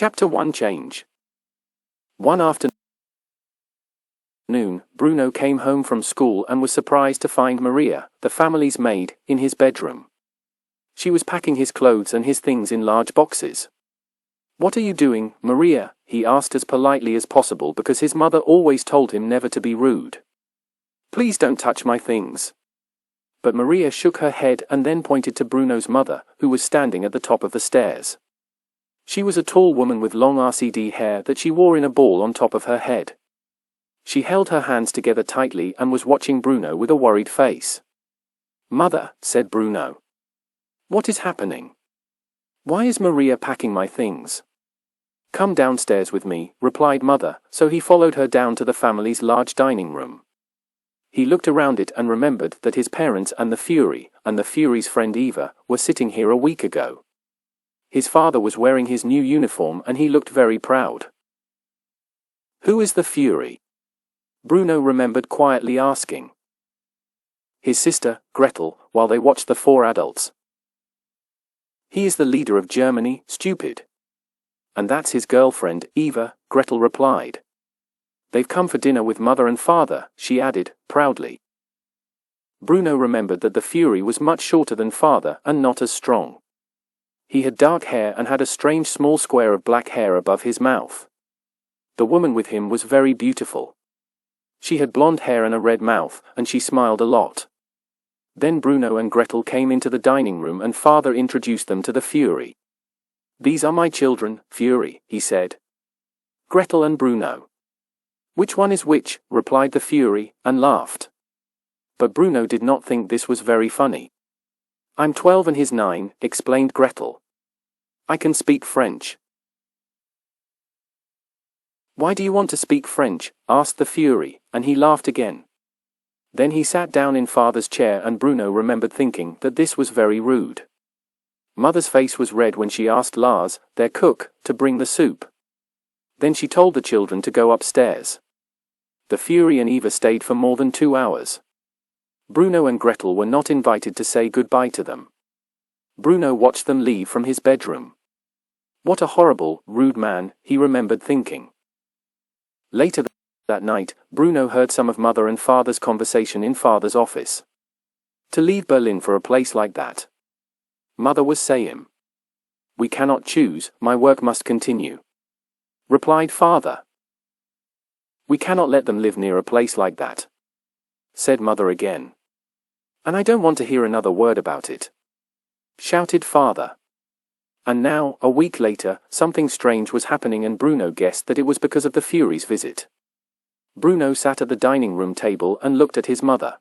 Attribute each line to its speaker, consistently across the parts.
Speaker 1: Chapter 1 Change. One afternoon, Bruno came home from school and was surprised to find Maria, the family's maid, in his bedroom. She was packing his clothes and his things in large boxes. "What are you doing, Maria?" he asked as politely as possible because his mother always told him never to be rude. "Please don't touch my things." But Maria shook her head and then pointed to Bruno's mother, who was standing at the top of the stairs. She was a tall woman with long RCD hair that she wore in a ball on top of her head. She held her hands together tightly and was watching Bruno with a worried face. "Mother," said Bruno. "What is happening? Why is Maria packing my things?" "Come downstairs with me," replied Mother, so he followed her down to the family's large dining room. He looked around it and remembered that his parents and the Fury's friend Eva, were sitting here a week ago. His father was wearing his new uniform and he looked very proud. "Who is the Fury?" Bruno remembered quietly asking. His sister, Gretel, while they watched the four adults. "He is the leader of Germany, stupid." "And that's his girlfriend, Eva," Gretel replied. "They've come for dinner with Mother and Father," she added, proudly. Bruno remembered that the Fury was much shorter than Father and not as strong. He had dark hair and had a strange small square of black hair above his mouth. The woman with him was very beautiful. She had blonde hair and a red mouth, and she smiled a lot. Then Bruno and Gretel came into the dining room and Father introduced them to the Fury. "These are my children, Fury," he said. "Gretel and Bruno." "Which one is which?" replied the Fury, and laughed. But Bruno did not think this was very funny. "I'm 12 and he's 9, explained Gretel. "I can speak French." "Why do you want to speak French?" asked the Fury, and he laughed again. Then he sat down in Father's chair and Bruno remembered thinking that this was very rude. Mother's face was red when she asked Lars, their cook, to bring the soup. Then she told the children to go upstairs. The Fury and Eva stayed for more than 2 hours. Bruno and Gretel were not invited to say goodbye to them. Bruno watched them leave from his bedroom. What a horrible, rude man, he remembered thinking. Later that night, Bruno heard some of Mother and Father's conversation in Father's office. To leave Berlin for a place like that. Mother was saying. "We cannot choose, my work must continue," replied Father. "We cannot let them live near a place like that," said Mother again. "And I don't want to hear another word about it," shouted Father. And now, a week later, something strange was happening and Bruno guessed that it was because of the Fury's visit. Bruno sat at the dining room table and looked at his mother.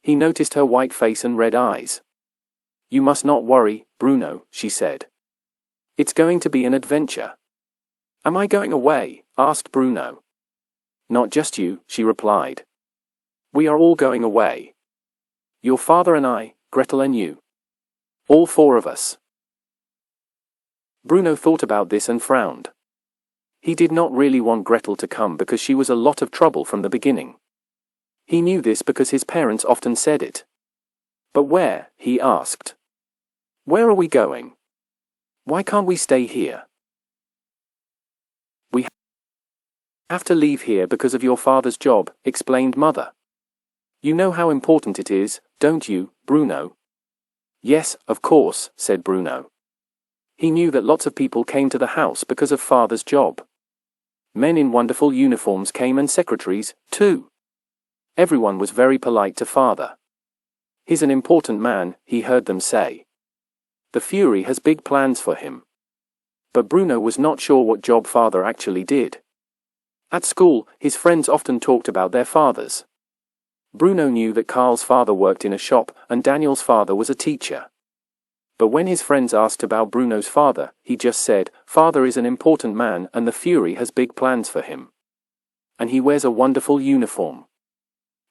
Speaker 1: He noticed her white face and red eyes. "You must not worry, Bruno," she said. "It's going to be an adventure." "Am I going away?" asked Bruno. "Not just you," she replied. "We are all going away. Your father and I, Gretel and you. All 4 of us." Bruno thought about this and frowned. He did not really want Gretel to come because she was a lot of trouble from the beginning. He knew this because his parents often said it. "But where?" he asked. "Where are we going? Why can't we stay here?" "We have to leave here because of your father's job," explained Mother. "You know how important it is, don't you, Bruno?" "Yes, of course," said Bruno. He knew that lots of people came to the house because of Father's job. Men in wonderful uniforms came and secretaries, too. Everyone was very polite to Father. "He's an important man," he heard them say. "The Fury has big plans for him." But Bruno was not sure what job Father actually did. At school, his friends often talked about their fathers. Bruno knew that Carl's father worked in a shop and Daniel's father was a teacher. But when his friends asked about Bruno's father, he just said, "Father is an important man and the Fury has big plans for him. And he wears a wonderful uniform.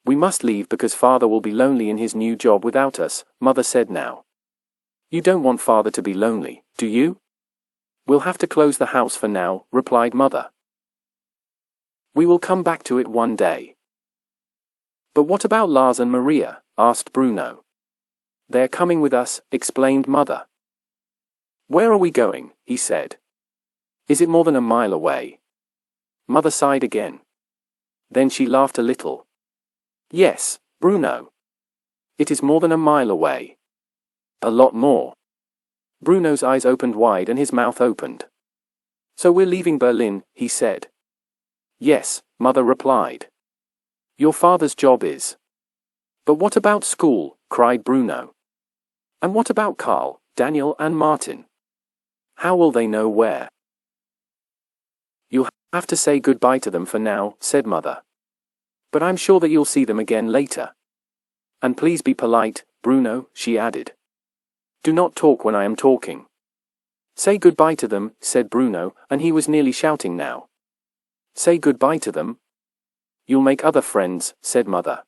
Speaker 1: We must leave because Father will be lonely in his new job without us," Mother said now. "You don't want Father to be lonely, do you?" "We'll have to close the house for now," replied Mother. "We will come back to it one day." "But what about Lars and Maria?" asked Bruno. "They're coming with us," explained Mother. "Where are we going?" he said. Is it more than a mile away? Mother sighed again. Then she laughed a little. Yes, Bruno. It is more than a mile away. A lot more. Bruno's eyes opened wide and his mouth opened. So we're leaving Berlin, he said. Yes, Mother replied. Your father's job is. But what about school? Cried Bruno. And what about Carl, Daniel and Martin? How will they know where? You'll have to say goodbye to them for now, said Mother. But I'm sure that you'll see them again later. And please be polite, Bruno, she added. Do not talk when I am talking. Say goodbye to them, said Bruno, and he was nearly shouting now. Say goodbye to them? You'll make other friends, said Mother.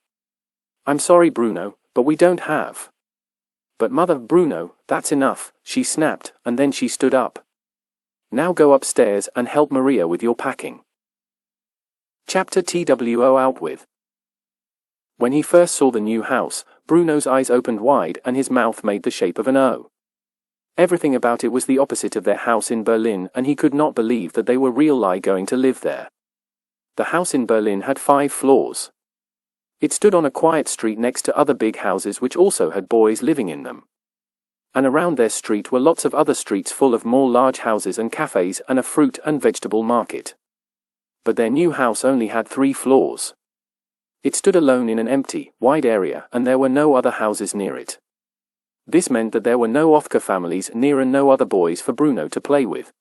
Speaker 1: I'm sorry, Bruno, but we don't have. But Mother, Bruno, that's enough, she snapped, and then she stood up. Now go upstairs and help Maria with your packing. Chapter TWO out with. When he first saw the new house, Bruno's eyes opened wide and his mouth made the shape of an O. Everything about it was the opposite of their house in Berlin, and he could not believe that they were really going to live there. The house in Berlin had 5 floors. It stood on a quiet street next to other big houses which also had boys living in them. And around their street were lots of other streets full of more large houses and cafes and a fruit and vegetable market. But their new house only had 3 floors. It stood alone in an empty, wide area, and there were no other houses near it. This meant that there were no Ofka families near and no other boys for Bruno to play with.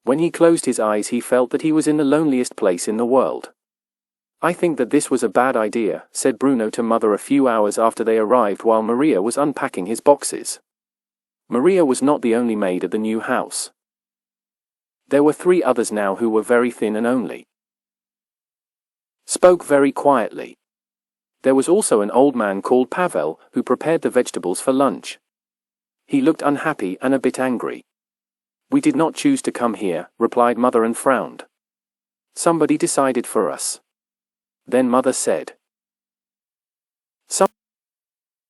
Speaker 1: When he closed his eyes, he felt that he was in the loneliest place in the world. I think that this was a bad idea, said Bruno to Mother a few hours after they arrived while Maria was unpacking his boxes. Maria was not the only maid at the new house. There were 3 others now who were very thin and only spoke very quietly. There was also an old man called Pavel who prepared the vegetables for lunch. He looked unhappy and a bit angry. We did not choose to come here, replied Mother and frowned. Somebody decided for us. Then Mother said.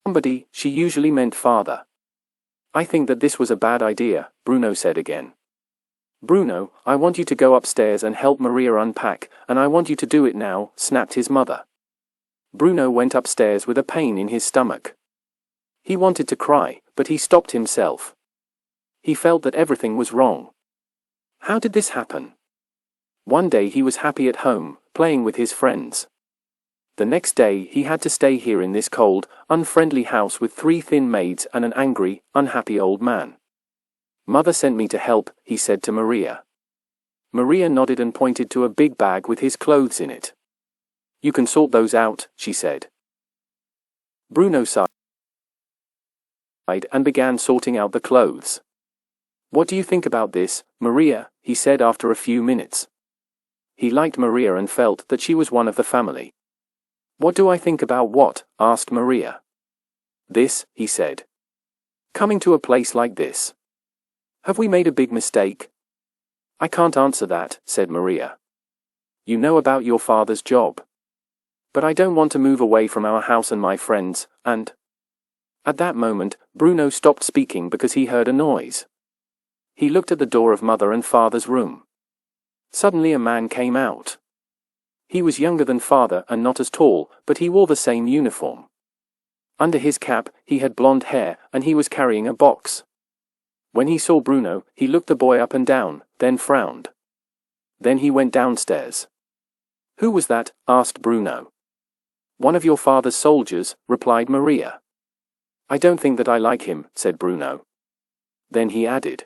Speaker 1: Somebody, she usually meant Father. I think that this was a bad idea, Bruno said again. Bruno, I want you to go upstairs and help Maria unpack, and I want you to do it now, snapped his mother. Bruno went upstairs with a pain in his stomach. He wanted to cry, but he stopped himself. He felt that everything was wrong. How did this happen? One day he was happy at home, playing with his friends. The next day he had to stay here in this cold, unfriendly house with 3 thin maids and an angry, unhappy old man. Mother sent me to help, he said to Maria. Maria nodded and pointed to a big bag with his clothes in it. You can sort those out, she said. Bruno sighed and began sorting out the clothes. What do you think about this, Maria? He said after a few minutes. He liked Maria and felt that she was one of the family. What do I think about what? Asked Maria. This, he said. Coming to a place like this. Have we made a big mistake? I can't answer that, said Maria. You know about your father's job. But I don't want to move away from our house and my friends, and... At that moment, Bruno stopped speaking because he heard a noise. He looked at the door of Mother and Father's room. Suddenly a man came out. He was younger than Father and not as tall, but he wore the same uniform. Under his cap, he had blonde hair, and he was carrying a box. When he saw Bruno, he looked the boy up and down, then frowned. Then he went downstairs. Who was that? Asked Bruno. One of your father's soldiers, replied Maria. I don't think that I like him, said Bruno. Then he added.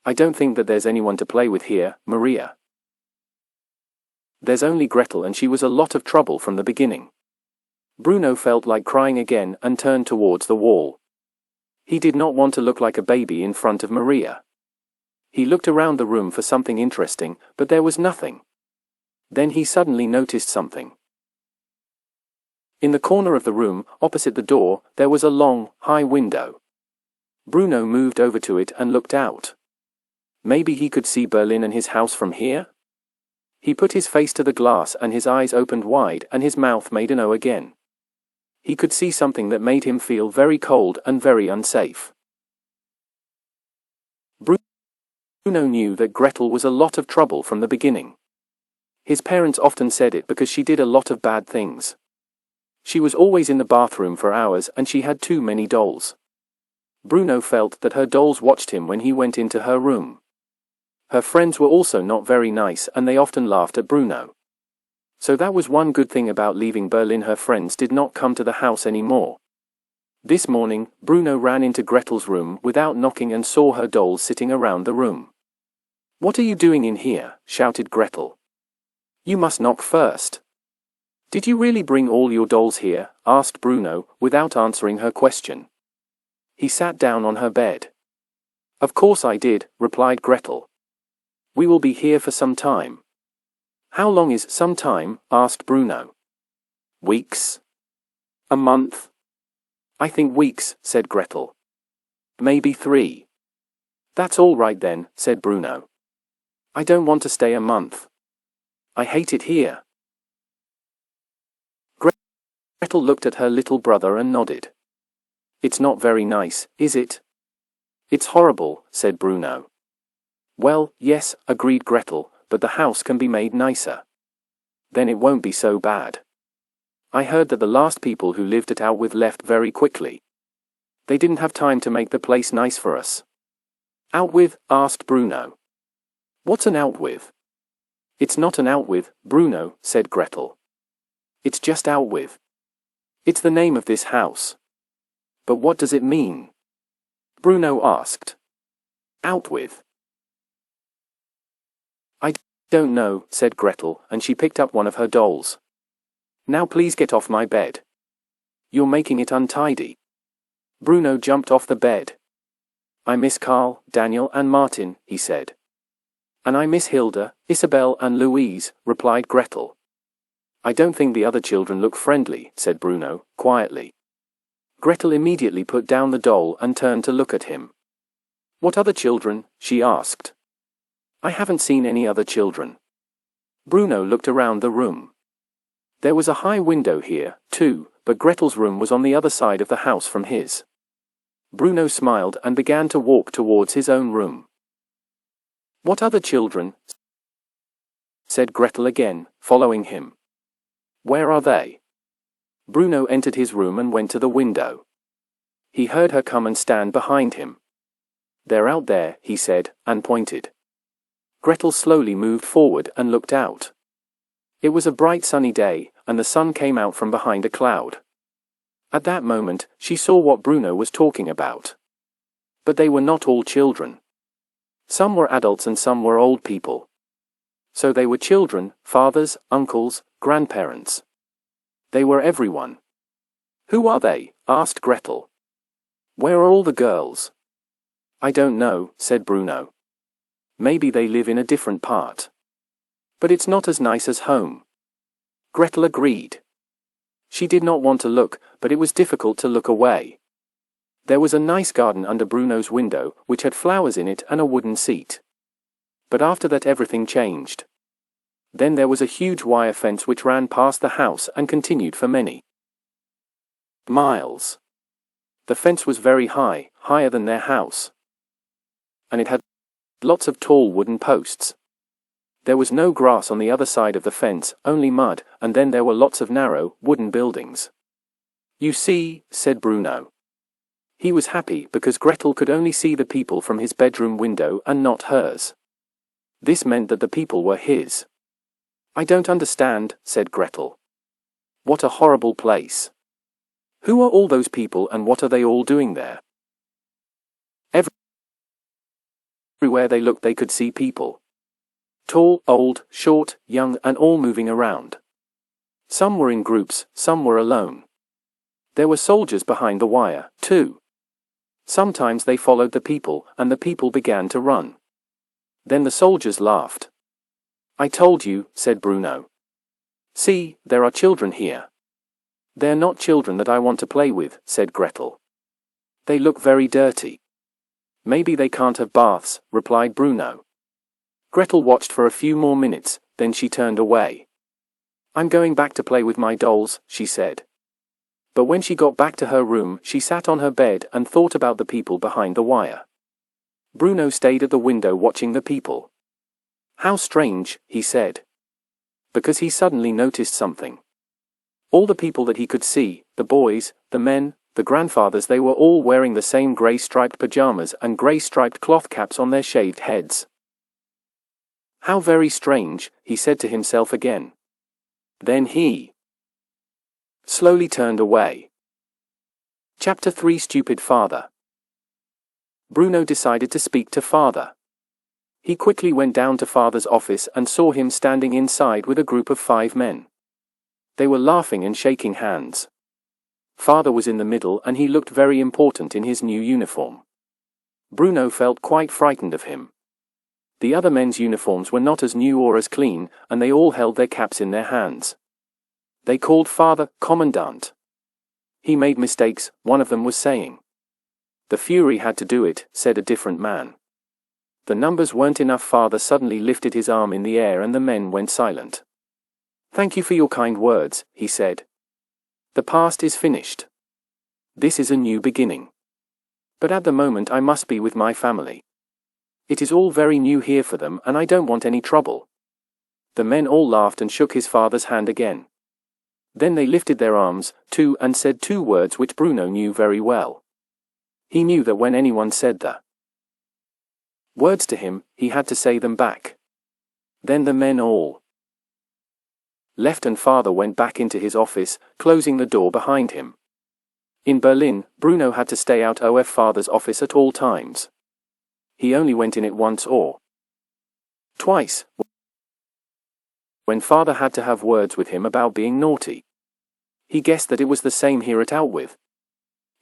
Speaker 1: I don't think that there's anyone to play with here, Maria. There's only Gretel, and she was a lot of trouble from the beginning. Bruno felt like crying again and turned towards the wall. He did not want to look like a baby in front of Maria. He looked around the room for something interesting, but there was nothing. Then he suddenly noticed something. In the corner of the room, opposite the door, there was a long, high window. Bruno moved over to it and looked out. Maybe he could see Berlin and his house from here? He put his face to the glass and his eyes opened wide and his mouth made an O again. He could see something that made him feel very cold and very unsafe. Bruno knew that Gretel was a lot of trouble from the beginning. His parents often said it because she did a lot of bad things. She was always in the bathroom for hours and she had too many dolls. Bruno felt that her dolls watched him when he went into her room. Her friends were also not very nice and they often laughed at Bruno. So that was one good thing about leaving Berlin. Her friends did not come to the house anymore. This morning, Bruno ran into Gretel's room without knocking and saw her dolls sitting around the room. "What are you doing in here?" shouted Gretel. "You must knock first." "Did you really bring all your dolls here?" asked Bruno, without answering her question. He sat down on her bed. "Of course I did," replied Gretel. "We will be here for some time." "How long is some time?" asked Bruno. "Weeks? A month?" "I think weeks," said Gretel. "Maybe 3. "That's all right then," said Bruno. "I don't want to stay a month. I hate it here." Gretel looked at her little brother and nodded. "It's not very nice, is it?" "It's horrible," said Bruno. "Well, yes," agreed Gretel, "but the house can be made nicer. Then it won't be so bad. I heard that the last people who lived it out with left very quickly. They didn't have time to make the place nice for us." "Out with?" asked Bruno. "What's an out with?" "It's not an out with, Bruno," said Gretel. "It's just out with. It's the name of this house." "But what does it mean?" Bruno asked. "Out with?" "I don't know," said Gretel, and she picked up one of her dolls. "Now please get off my bed. You're making it untidy." Bruno jumped off the bed. "I miss Carl, Daniel and Martin," he said. "And I miss Hilda, Isabel and Louise," replied Gretel. "I don't think the other children look friendly," said Bruno, quietly. Gretel immediately put down the doll and turned to look at him. "What other children?" she asked. "I haven't seen any other children." Bruno looked around the room. There was a high window here, too, but Gretel's room was on the other side of the house from his. Bruno smiled and began to walk towards his own room. "What other children?" said Gretel again, following him. "Where are they?" Bruno entered his room and went to the window. He heard her come and stand behind him. "They're out there," he said, and pointed. Gretel slowly moved forward and looked out. It was a bright sunny day, and the sun came out from behind a cloud. At that moment, she saw what Bruno was talking about. But they were not all children. Some were adults and some were old people. So they were children, fathers, uncles, grandparents. They were everyone. "Who are they?" asked Gretel. "Where are all the girls?" "I don't know," said Bruno. "Maybe they live in a different part. But it's not as nice as home." Gretel agreed. She did not want to look, but it was difficult to look away. There was a nice garden under Bruno's window, which had flowers in it and a wooden seat. But after that everything changed. Then there was a huge wire fence which ran past the house and continued for many miles. The fence was very high, higher than their house. And it had lots of tall wooden posts. There was no grass on the other side of the fence, only mud, and then there were lots of narrow, wooden buildings. "You see," said Bruno. He was happy because Gretel could only see the people from his bedroom window and not hers. This meant that the people were his. "I don't understand," said Gretel. "What a horrible place. Who are all those people and what are they all doing there?" Everywhere they looked they could see people. Tall, old, short, young, and all moving around. Some were in groups, some were alone. There were soldiers behind the wire, too. Sometimes they followed the people, and the people began to run. Then the soldiers laughed. "I told you," said Bruno. "See, there are children here." "They're not children that I want to play with," said Gretel. "They look very dirty." "Maybe they can't have baths," replied Bruno. Gretel watched for a few more minutes, then she turned away. "I'm going back to play with my dolls," she said. But when she got back to her room, she sat on her bed and thought about the people behind the wire. Bruno stayed at the window watching the people. How strange, he said. Because he suddenly noticed something. All the people that he could see, the boys, the men, the grandfathers, they were all wearing the same grey striped pyjamas and grey striped cloth caps on their shaved heads. How very strange, he said to himself again. Then he slowly turned away. Chapter 3 Stupid Father. Bruno decided to speak to Father. He quickly went down to Father's office and saw him standing inside with a group of 5 men. They were laughing and shaking hands. Father was in the middle and he looked very important in his new uniform. Bruno felt quite frightened of him. The other men's uniforms were not as new or as clean, and they all held their caps in their hands. They called Father Commandant. He made mistakes, one of them was saying. The Fury had to do it, said a different man. The numbers weren't enough. Father suddenly lifted his arm in the air and the men went silent. Thank you for your kind words, he said. The past is finished. This is a new beginning. But at the moment I must be with my family. It is all very new here for them and I don't want any trouble. The men all laughed and shook his father's hand again. Then they lifted their arms, too, and said 2 words which Bruno knew very well. He knew that when anyone said the words to him, he had to say them back. Then the men all left and Father went back into his office, closing the door behind him. In Berlin, Bruno had to stay out of Father's office at all times. He only went in it once or twice, when Father had to have words with him about being naughty. He guessed that it was the same here at Outwith.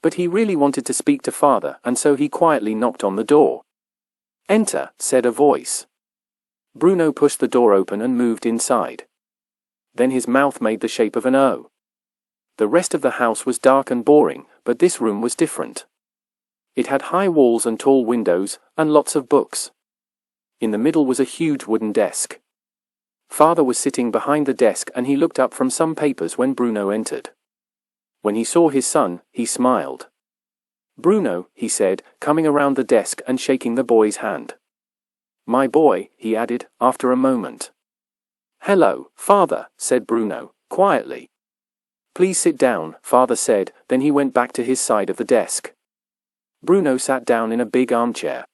Speaker 1: But he really wanted to speak to Father, and so he quietly knocked on the door. Enter, said a voice. Bruno pushed the door open and moved inside. Then his mouth made the shape of an O. The rest of the house was dark and boring, but this room was different. It had high walls and tall windows, and lots of books. In the middle was a huge wooden desk. Father was sitting behind the desk and he looked up from some papers when Bruno entered. When he saw his son, he smiled. Bruno, he said, coming around the desk and shaking the boy's hand. My boy, he added, after a moment. Hello, Father, said Bruno, quietly. Please sit down, Father said, then he went back to his side of the desk. Bruno sat down in a big armchair.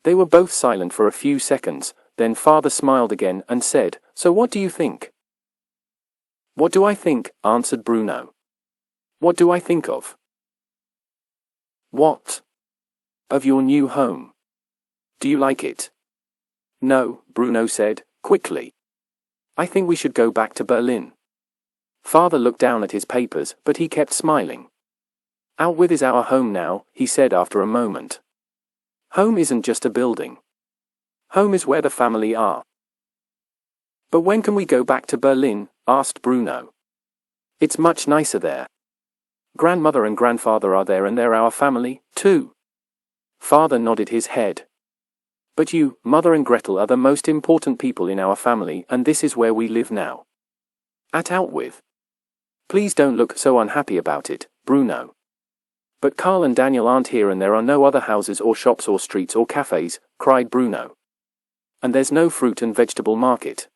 Speaker 1: They were both silent for a few seconds, then Father smiled again and said, So what do you think? What do I think? Answered Bruno. What do I think of? What? Of your new home. Do you like it? No, Bruno said, quickly. I think we should go back to Berlin. Father looked down at his papers, but he kept smiling. Outwith is our home now, he said after a moment. Home isn't just a building. Home is where the family are. But when can we go back to Berlin? Asked Bruno. It's much nicer there. Grandmother and grandfather are there and they're our family, too. Father nodded his head. But you, Mother and Gretel are the most important people in our family and this is where we live now. At Outwith. Please don't look so unhappy about it, Bruno. But Carl and Daniel aren't here and there are no other houses or shops or streets or cafes, cried Bruno. And there's no fruit and vegetable market.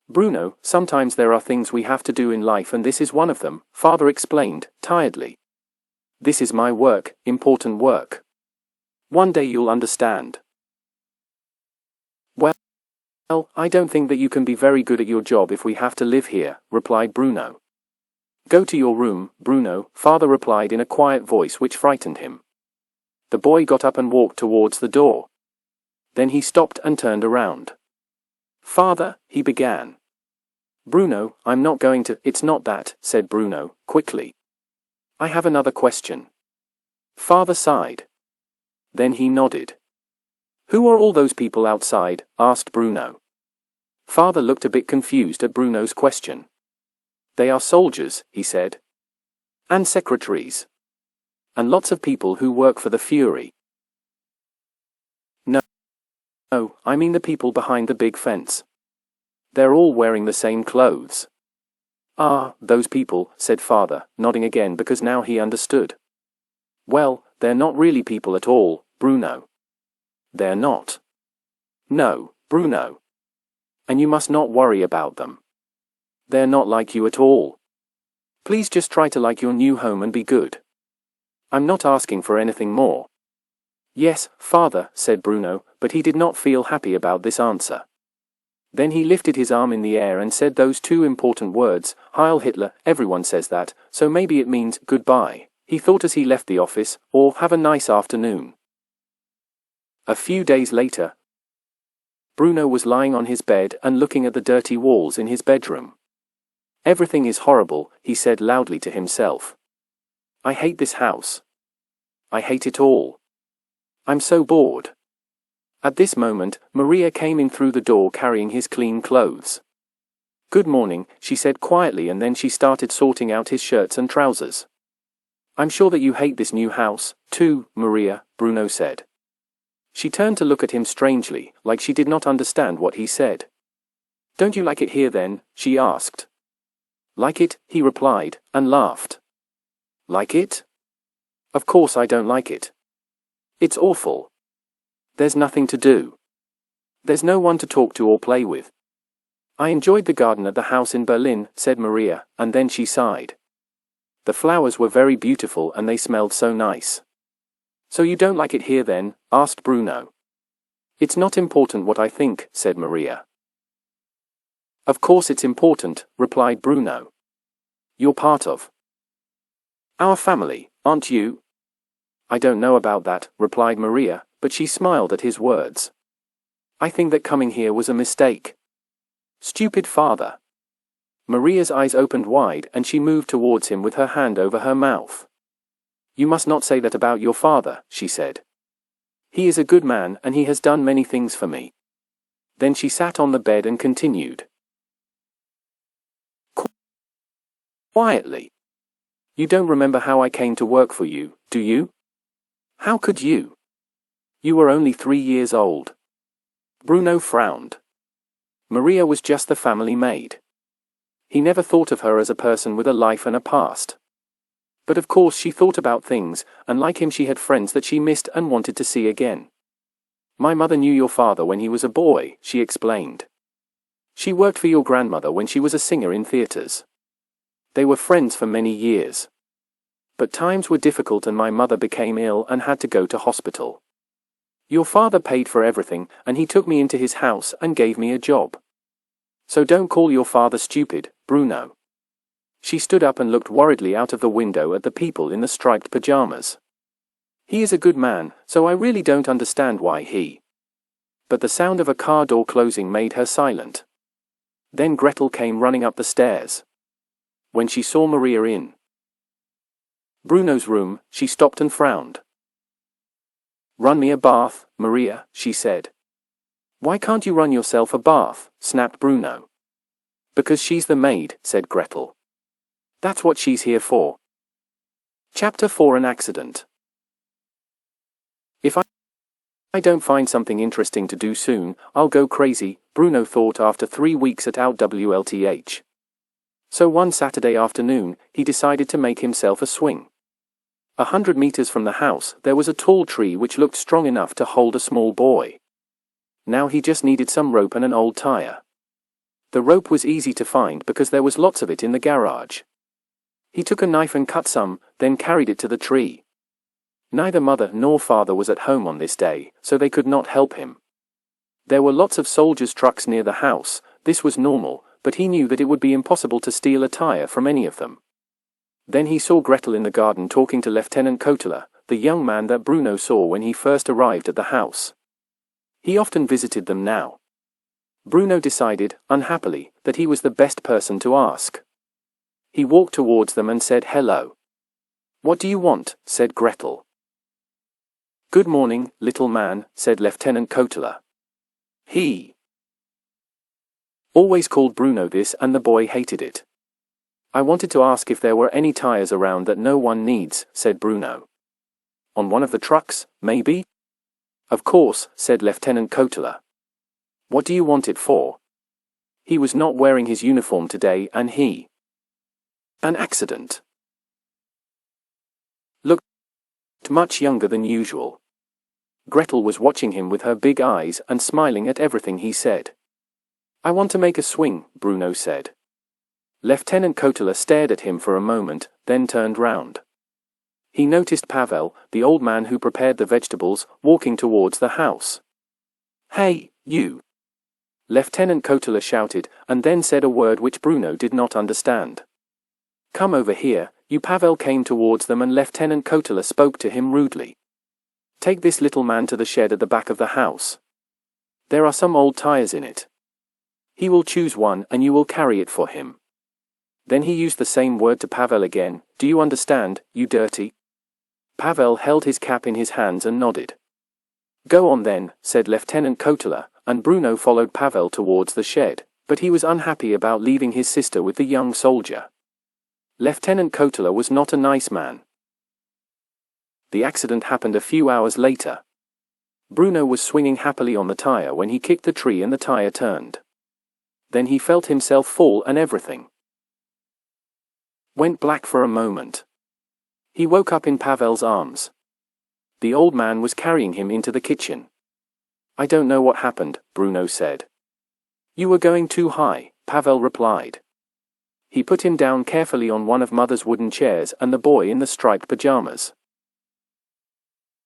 Speaker 1: Bruno, sometimes there are things we have to do in life and this is one of them, Father explained, tiredly. This is my work, important work. One day you'll understand. Well, I don't think that you can be very good at your job if we have to live here, replied Bruno. Go to your room, Bruno, Father replied in a quiet voice which frightened him. The boy got up and walked towards the door. Then he stopped and turned around. Father, he began. Bruno, I'm not going to. It's not that, said Bruno, quickly. I have another question. Father sighed. Then he nodded. Who are all those people outside? Asked Bruno. Father looked a bit confused at Bruno's question. They are soldiers, he said. And secretaries. And lots of people who work for the Fury. No, I mean the people behind the big fence. They're all wearing the same clothes. Ah, those people, said Father, nodding again because now he understood. Well, they're not really people at all, Bruno. They're not. No, Bruno. And you must not worry about them. They're not like you at all. Please just try to like your new home and be good. I'm not asking for anything more. Yes, father, said Bruno, but he did not feel happy about this answer. Then he lifted his arm in the air and said those two important words, Heil Hitler. Everyone says that, so maybe it means goodbye, he thought as he left the office, or have a nice afternoon. A few days later, Bruno was lying on his bed and looking at the dirty walls in his bedroom. Everything is horrible, he said loudly to himself. I hate this house. I hate it all. I'm so bored. At this moment, Maria came in through the door carrying his clean clothes. Good morning, she said quietly, and then she started sorting out his shirts and trousers. I'm sure that you hate this new house, too, Maria, Bruno said. She turned to look at him strangely, like she did not understand what he said. Don't you like it here then? She asked. Like it, he replied, and laughed. Like it? Of course I don't like it. It's awful. There's nothing to do. There's no one to talk to or play with. I enjoyed the garden at the house in Berlin, said Maria, and then she sighed. The flowers were very beautiful and they smelled so nice. So you don't like it here then? Asked Bruno. It's not important what I think, said Maria. Of course it's important, replied Bruno. You're part of our family, aren't you? I don't know about that, replied Maria, but she smiled at his words. I think that coming here was a mistake. Stupid father. Maria's eyes opened wide and she moved towards him with her hand over her mouth. You must not say that about your father, she said. He is a good man and he has done many things for me. Then she sat on the bed and continued. Quietly. You don't remember how I came to work for you, do you? How could you? You were only 3 years old. Bruno frowned. Maria was just the family maid. He never thought of her as a person with a life and a past. But of course she thought about things, and like him she had friends that she missed and wanted to see again. My mother knew your father when he was a boy, she explained. She worked for your grandmother when she was a singer in theaters. They were friends for many years. But times were difficult and my mother became ill and had to go to hospital. Your father paid for everything, and he took me into his house and gave me a job. So don't call your father stupid, Bruno. She stood up and looked worriedly out of the window at the people in the striped pyjamas. He is a good man, so I really don't understand why he. But the sound of a car door closing made her silent. Then Gretel came running up the stairs. When she saw Maria in Bruno's room, she stopped and frowned. Run me a bath, Maria, she said. Why can't you run yourself a bath? Snapped Bruno. Because she's the maid, said Gretel. That's what she's here for. Chapter 4: An Accident. If I don't find something interesting to do soon, I'll go crazy, Bruno thought after 3 weeks at OutWLTH. So one Saturday afternoon, he decided to make himself a swing. 100 meters from the house, there was a tall tree which looked strong enough to hold a small boy. Now he just needed some rope and an old tire. The rope was easy to find because there was lots of it in the garage. He took a knife and cut some, then carried it to the tree. Neither mother nor father was at home on this day, so they could not help him. There were lots of soldiers' trucks near the house. This was normal, but he knew that it would be impossible to steal a tire from any of them. Then he saw Gretel in the garden talking to Lieutenant Kotler, the young man that Bruno saw when he first arrived at the house. He often visited them now. Bruno decided, unhappily, that he was the best person to ask. He walked towards them and said hello. What do you want? Said Gretel. Good morning, little man, said Lieutenant Kotler. He always called Bruno this and the boy hated it. I wanted to ask if there were any tires around that no one needs, said Bruno. On one of the trucks, maybe? Of course, said Lieutenant Kotler. What do you want it for? He was not wearing his uniform today and he an accident. Looked much younger than usual. Gretel was watching him with her big eyes and smiling at everything he said. "I want to make a swing," Bruno said. Lieutenant Kotler stared at him for a moment, then turned round. He noticed Pavel, the old man who prepared the vegetables, walking towards the house. "Hey, you!" Lieutenant Kotler shouted, and then said a word which Bruno did not understand. "Come over here, you." Pavel came towards them and Lieutenant Kotler spoke to him rudely. "Take this little man to the shed at the back of the house. There are some old tires in it. He will choose one and you will carry it for him." Then he used the same word to Pavel again. "Do you understand, you dirty?" Pavel held his cap in his hands and nodded. "Go on then," said Lieutenant Kotler, and Bruno followed Pavel towards the shed, but he was unhappy about leaving his sister with the young soldier. Lieutenant Kotler was not a nice man. The accident happened a few hours later. Bruno was swinging happily on the tire when he kicked the tree and the tire turned. Then he felt himself fall and everything went black for a moment. He woke up in Pavel's arms. The old man was carrying him into the kitchen. "I don't know what happened," Bruno said. "You were going too high," Pavel replied. He put him down carefully on one of Mother's wooden chairs and the boy in the striped pyjamas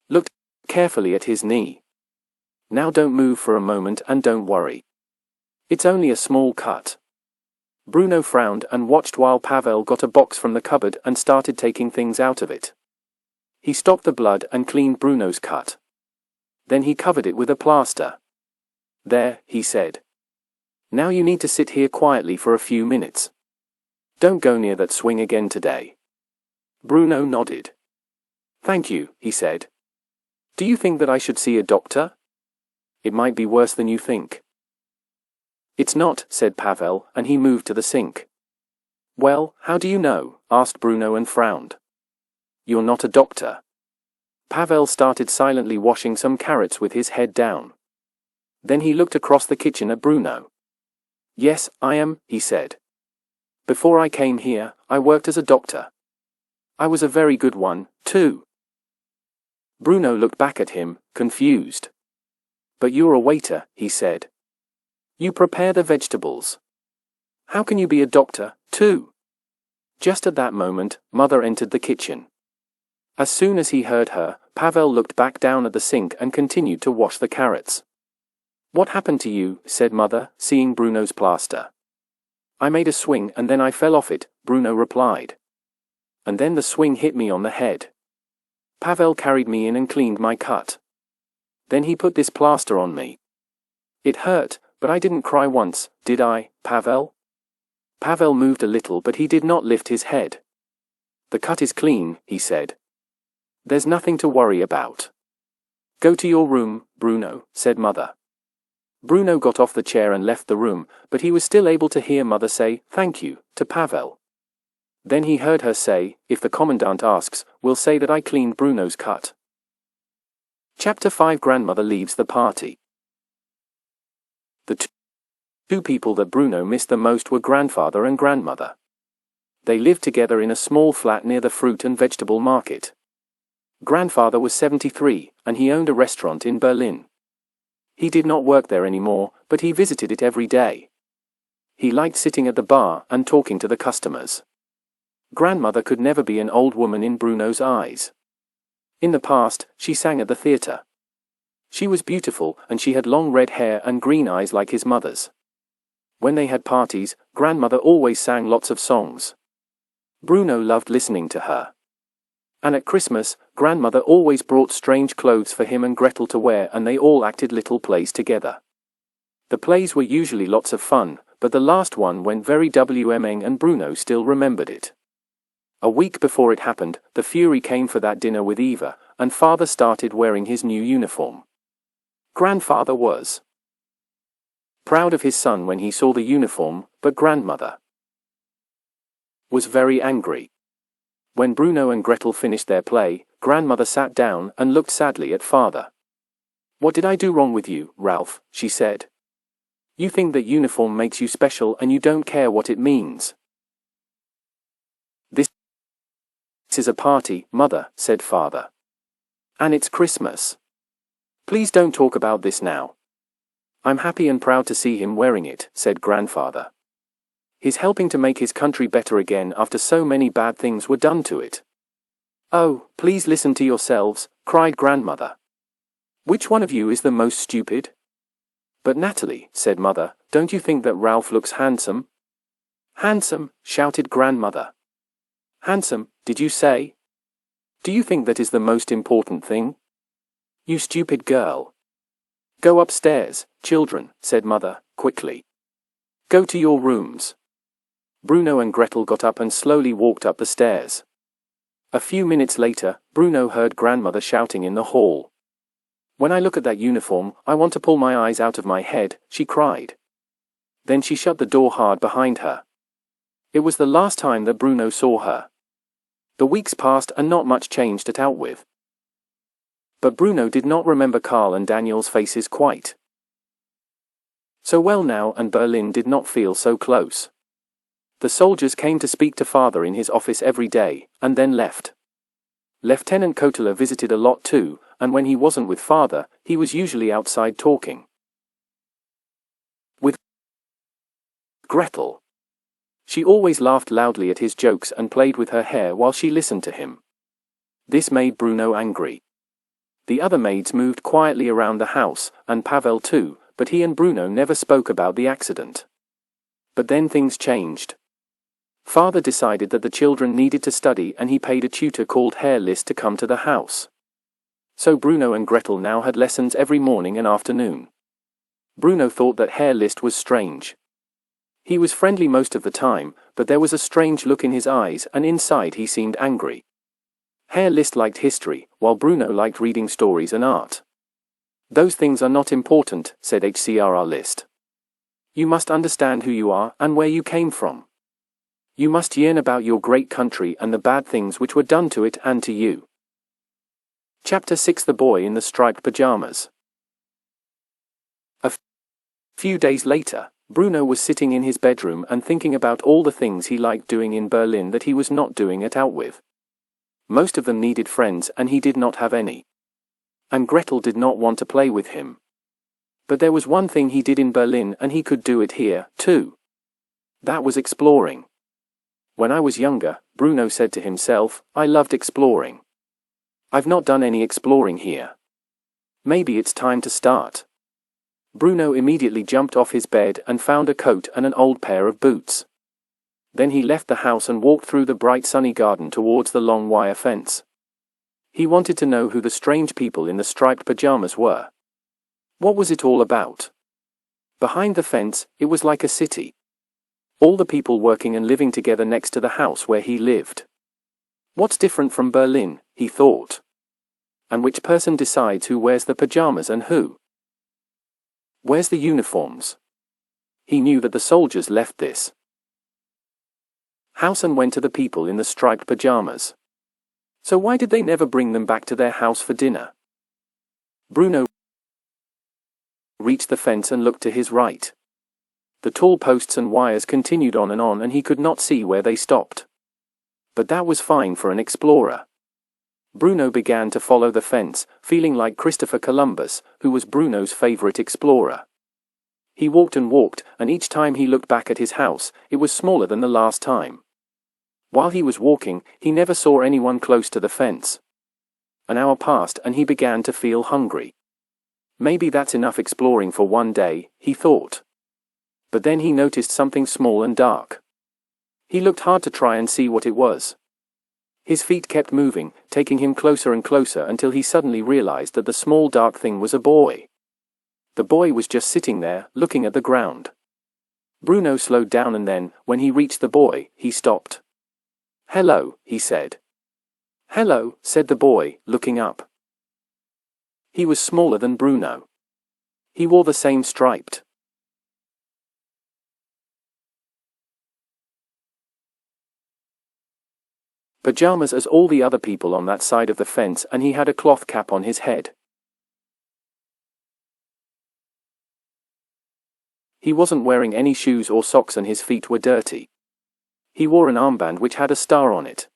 Speaker 1: looked carefully at his knee. "Now don't move for a moment and don't worry. It's only a small cut." Bruno frowned and watched while Pavel got a box from the cupboard and started taking things out of it. He stopped the blood and cleaned Bruno's cut. Then he covered it with a plaster. "There," he said. "Now you need to sit here quietly for a few minutes. Don't go near that swing again today." Bruno nodded. "Thank you," he said. "Do you think that I should see a doctor? It might be worse than you think." "It's not," said Pavel, and he moved to the sink. "Well, how do you know?" asked Bruno and frowned. "You're not a doctor." Pavel started silently washing some carrots with his head down. Then he looked across the kitchen at Bruno. "Yes, I am," he said. "Before I came here, I worked as a doctor. I was a very good one, too." Bruno looked back at him, confused. "But you're a waiter," he said. "You prepare the vegetables. How can you be a doctor, too?" Just at that moment, Mother entered the kitchen. As soon as he heard her, Pavel looked back down at the sink and continued to wash the carrots. "What happened to you?" said Mother, seeing Bruno's plaster. "I made a swing and then I fell off it," Bruno replied. "And then the swing hit me on the head. Pavel carried me in and cleaned my cut. Then he put this plaster on me. It hurt, but I didn't cry once, did I, Pavel?" Pavel moved a little but he did not lift his head. "The cut is clean," he said. "There's nothing to worry about." "Go to your room, Bruno," said Mother. Bruno got off the chair and left the room, but he was still able to hear Mother say, "Thank you," to Pavel. Then he heard her say, "If the commandant asks, we'll say that I cleaned Bruno's cut." Chapter 5. Grandmother leaves the party. The two people that Bruno missed the most were grandfather and grandmother. They lived together in a small flat near the fruit and vegetable market. Grandfather was 73, and he owned a restaurant in Berlin. He did not work there anymore, but he visited it every day. He liked sitting at the bar and talking to the customers. Grandmother could never be an old woman in Bruno's eyes. In the past, she sang at the theater. She was beautiful, and she had long red hair and green eyes like his mother's. When they had parties, grandmother always sang lots of songs. Bruno loved listening to her. And at Christmas, grandmother always brought strange clothes for him and Gretel to wear, and they all acted little plays together. The plays were usually lots of fun, but the last one went very wming and Bruno still remembered it. A week before it happened, the Fury came for that dinner with Eva, and father started wearing his new uniform. Grandfather was proud of his son when he saw the uniform, but grandmother was very angry. When Bruno and Gretel finished their play, grandmother sat down and looked sadly at father. "What did I do wrong with you, Ralph?" she said. "You think that uniform makes you special and you don't care what it means." This is a party, mother," said father. "And it's Christmas. Please don't talk about this now. I'm happy and proud to see him wearing it, said grandfather. He's helping to make his country better again after so many bad things were done to it. Oh, please listen to yourselves, cried grandmother. Which one of you is the most stupid? But Natalie, said mother, don't you think that Ralph looks handsome? Handsome, shouted grandmother. Handsome, did you say? Do you think that is the most important thing? You stupid girl. Go upstairs, children, said mother, quickly. Go to your rooms. Bruno and Gretel got up and slowly walked up the stairs. A few minutes later, Bruno heard grandmother shouting in the hall. When I look at that uniform, I want to pull my eyes out of my head, she cried. Then she shut the door hard behind her. It was the last time that Bruno saw her. The weeks passed and not much changed at Outwith. But Bruno did not remember Carl and Daniel's faces quite so well now, and Berlin did not feel so close. The soldiers came to speak to father in his office every day, and then left. Lieutenant Kotler visited a lot too, and when he wasn't with father, he was usually outside talking with Gretel. She always laughed loudly at his jokes and played with her hair while she listened to him. This made Bruno angry. The other maids moved quietly around the house, and Pavel too, but he and Bruno never spoke about the accident. But then things changed. Father decided that the children needed to study, and he paid a tutor called Herr List to come to the house. So Bruno and Gretel now had lessons every morning and afternoon. Bruno thought that Herr List was strange. He was friendly most of the time, but there was a strange look in his eyes, and inside he seemed angry. Herr List liked history, while Bruno liked reading stories and art. Those things are not important, said Herr List. You must understand who you are and where you came from. You must yearn about your great country and the bad things which were done to it and to you. Chapter 6: The Boy in the Striped Pyjamas. A few days later, Bruno was sitting in his bedroom and thinking about all the things he liked doing in Berlin that he was not doing at Outwith. Most of them needed friends, and he did not have any. And Gretel did not want to play with him. But there was one thing he did in Berlin, and he could do it here, too. That was exploring. When I was younger, Bruno said to himself, I loved exploring. I've not done any exploring here. Maybe it's time to start. Bruno immediately jumped off his bed and found a coat and an old pair of boots. Then he left the house and walked through the bright sunny garden towards the long wire fence. He wanted to know who the strange people in the striped pyjamas were. What was it all about? Behind the fence, it was like a city. All the people working and living together next to the house where he lived. What's different from Berlin, he thought. And which person decides who wears the pyjamas and who? Where's the uniforms? He knew that the soldiers left this house and went to the people in the striped pyjamas. So why did they never bring them back to their house for dinner? Bruno reached the fence and looked to his right. The tall posts and wires continued on, and he could not see where they stopped. But that was fine for an explorer. Bruno began to follow the fence, feeling like Christopher Columbus, who was Bruno's favorite explorer. He walked and walked, and each time he looked back at his house, it was smaller than the last time. While he was walking, he never saw anyone close to the fence. An hour passed and he began to feel hungry. Maybe that's enough exploring for one day, he thought. But then he noticed something small and dark. He looked hard to try and see what it was. His feet kept moving, taking him closer and closer until he suddenly realized that the small dark thing was a boy. The boy was just sitting there, looking at the ground. Bruno slowed down, and then, when he reached the boy, he stopped. "Hello," he said. "Hello," said the boy, looking up. He was smaller than Bruno. He wore the same striped pyjamas as all the other people on that side of the fence, and he had a cloth cap on his head. He wasn't wearing any shoes or socks, and his feet were dirty. He wore an armband which had a star on it.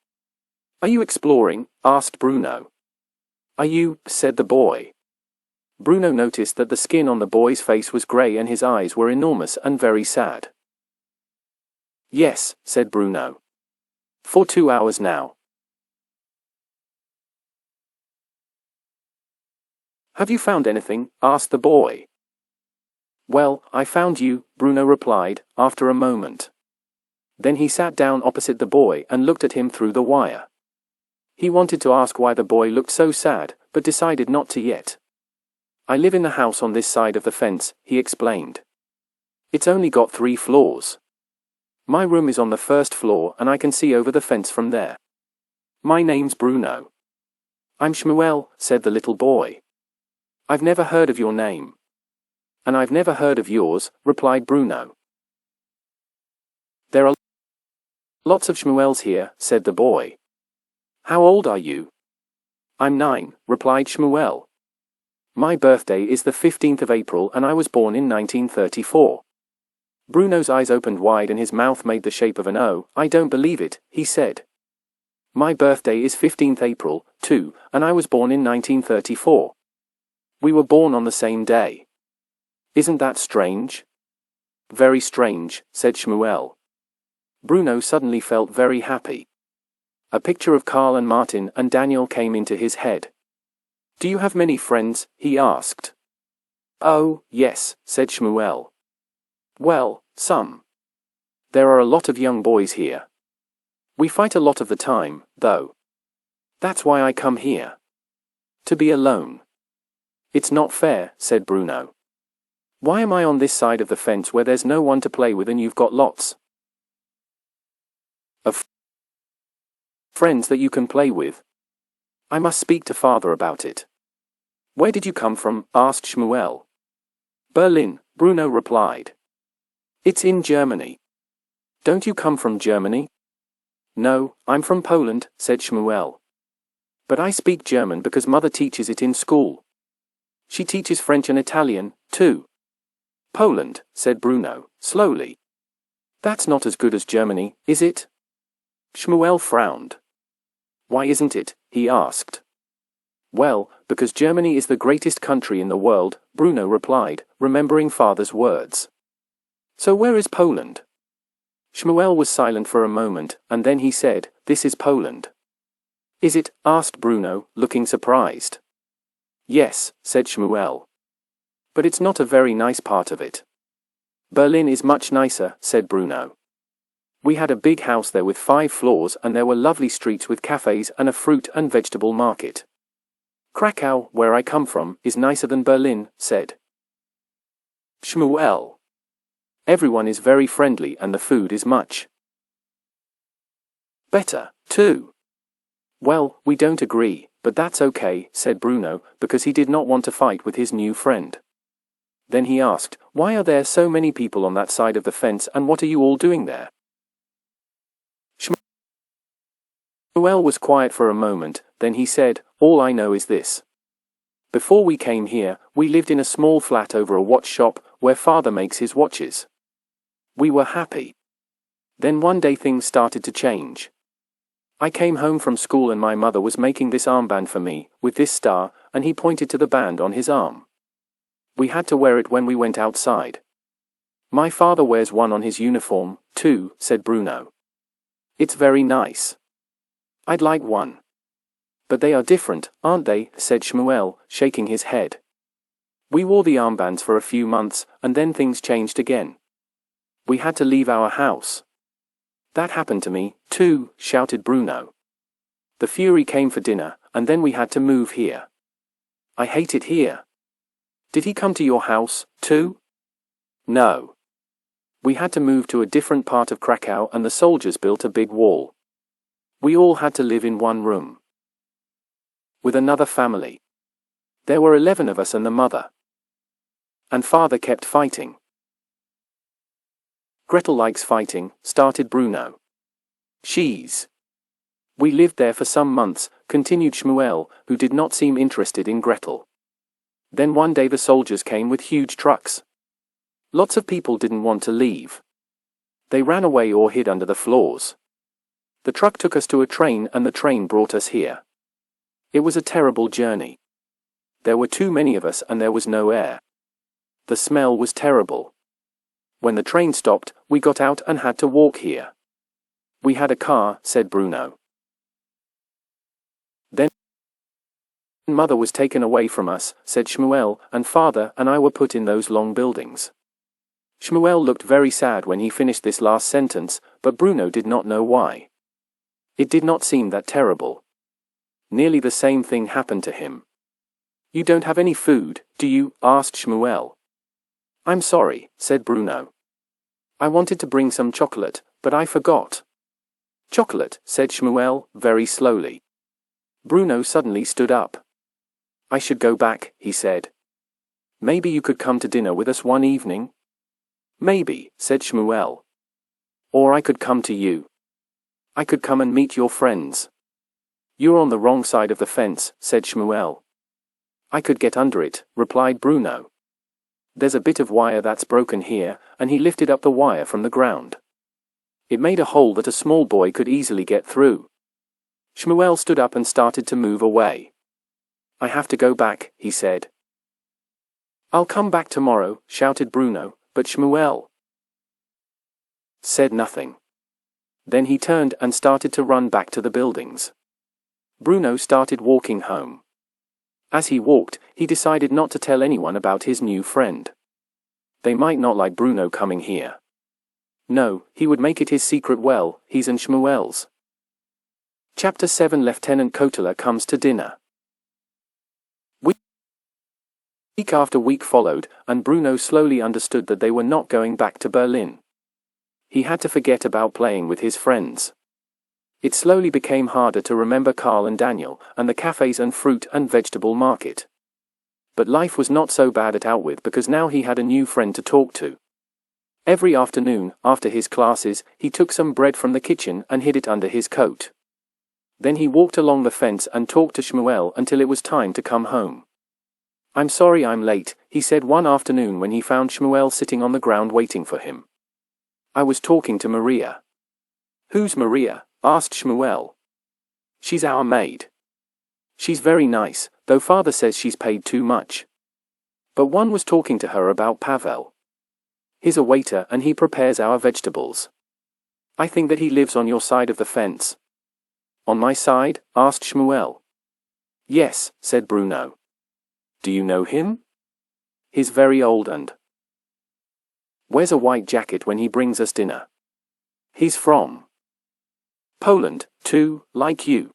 Speaker 1: "Are you exploring?" asked Bruno. "Are you?" said the boy. Bruno noticed that the skin on the boy's face was grey and his eyes were enormous and very sad. "Yes," said Bruno. "For 2 hours now." "Have you found anything?" asked the boy. "Well, I found you," Bruno replied, after a moment. Then he sat down opposite the boy and looked at him through the wire. He wanted to ask why the boy looked so sad, but decided not to yet. "I live in the house on this side of the fence," he explained. "It's only got 3 floors. My room is on the 1st floor and I can see over the fence from there. My name's Bruno." "I'm Shmuel," said the little boy. "I've never heard of your name." "And I've never heard of yours," replied Bruno. "There are lots of Shmuels here," said the boy. "How old are you?" "I'm 9, replied Shmuel. "My birthday is the 15th of April and I was born in 1934. Bruno's eyes opened wide and his mouth made the shape of an O. "I don't believe it," he said. "My birthday is 15th April, too, and I was born in 1934. We were born on the same day. Isn't that strange?" "Very strange," said Shmuel. Bruno suddenly felt very happy. A picture of Carl and Martin and Daniel came into his head. "Do you have many friends?" he asked. "Oh, yes," said Shmuel. "Well, some. There are a lot of young boys here. We fight a lot of the time, though. That's why I come here. To be alone." "It's not fair," said Bruno. "Why am I on this side of the fence where there's no one to play with and you've got lots of friends that you can play with? I must speak to father about it." "Where did you come from?" asked Shmuel. "Berlin," Bruno replied. "It's in Germany. Don't you come from Germany?" "No, I'm from Poland," said Shmuel. "But I speak German because mother teaches it in school. She teaches French and Italian, too." "Poland," said Bruno, slowly. "That's not as good as Germany, is it?" Shmuel frowned. "Why isn't it?" he asked. "Well, because Germany is the greatest country in the world," Bruno replied, remembering father's words. "So where is Poland?" Shmuel was silent for a moment, and then he said, "This is Poland." "Is it?" asked Bruno, looking surprised. "Yes," said Shmuel. "But it's not a very nice part of it." "Berlin is much nicer," said Bruno. "We had a big house there with 5 floors and there were lovely streets with cafes and a fruit and vegetable market." "Krakow, where I come from, is nicer than Berlin," said Shmuel. "Everyone is very friendly and the food is much better, too." "Well, we don't agree, but that's okay," said Bruno, because he did not want to fight with his new friend. Then he asked, "Why are there so many people on that side of the fence and what are you all doing there?" Shmuel was quiet for a moment, then he said, "All I know is this. Before we came here, we lived in a small flat over a watch shop, where father makes his watches. We were happy. Then one day things started to change. I came home from school and my mother was making this armband for me, with this star, and he pointed to the band on his arm. We had to wear it when we went outside. My father wears one on his uniform, too," said Bruno. "It's very nice. I'd like one." "But they are different, aren't they?" said Shmuel, shaking his head. "We wore the armbands for a few months, and then things changed again. We had to leave our house." "That happened to me, too," shouted Bruno. "The Fury came for dinner, and then we had to move here. I hate it here." "Did he come to your house, too?" "No. We had to move to a different part of Krakow and the soldiers built a big wall. We all had to live in one room with another family. There were 11 of us and the mother. And father kept fighting." "Gretel likes fighting," started Bruno. We lived there for some months," continued Shmuel, who did not seem interested in Gretel. "Then one day the soldiers came with huge trucks. Lots of people didn't want to leave. They ran away or hid under the floors. The truck took us to a train and the train brought us here. It was a terrible journey. There were too many of us and there was no air. The smell was terrible. When the train stopped, we got out and had to walk here. We had a car, said Bruno. Then Mother was taken away from us, said Shmuel, and Father and I were put in those long buildings. Shmuel looked very sad when he finished this last sentence, but Bruno did not know why. It did not seem that terrible. Nearly the same thing happened to him. You don't have any food, do you? Asked Shmuel. I'm sorry, said Bruno. I wanted to bring some chocolate, but I forgot. Chocolate, said Shmuel, very slowly. Bruno suddenly stood up. I should go back, he said. Maybe you could come to dinner with us one evening? Maybe, said Shmuel. Or I could come to you. I could come and meet your friends. You're on the wrong side of the fence, said Shmuel. I could get under it, replied Bruno. There's a bit of wire that's broken here, and he lifted up the wire from the ground. It made a hole that a small boy could easily get through. Shmuel stood up and started to move away. I have to go back, he said. I'll come back tomorrow, shouted Bruno, but Shmuel said nothing. Then he turned and started to run back to the buildings. Bruno started walking home. As he walked, he decided not to tell anyone about his new friend. They might not like Bruno coming here. No, he would make it his secret well, his and Shmuel's. Chapter 7 Lieutenant Kotler comes to dinner. Week after week followed, and Bruno slowly understood that they were not going back to Berlin. He had to forget about playing with his friends. It slowly became harder to remember Carl and Daniel, and the cafes and fruit and vegetable market. But life was not so bad at Outwith because now he had a new friend to talk to. Every afternoon, after his classes, he took some bread from the kitchen and hid it under his coat. Then he walked along the fence and talked to Shmuel until it was time to come home. I'm sorry I'm late, he said one afternoon when he found Shmuel sitting on the ground waiting for him. I was talking to Maria. Who's Maria? Asked Shmuel. She's our maid. She's very nice, though Father says she's paid too much. But one was talking to her about Pavel. He's a waiter and he prepares our vegetables. I think that he lives on your side of the fence. On my side? Asked Shmuel. Yes, said Bruno. Do you know him? He's very old and wears a white jacket when he brings us dinner. He's from Poland, too, like you.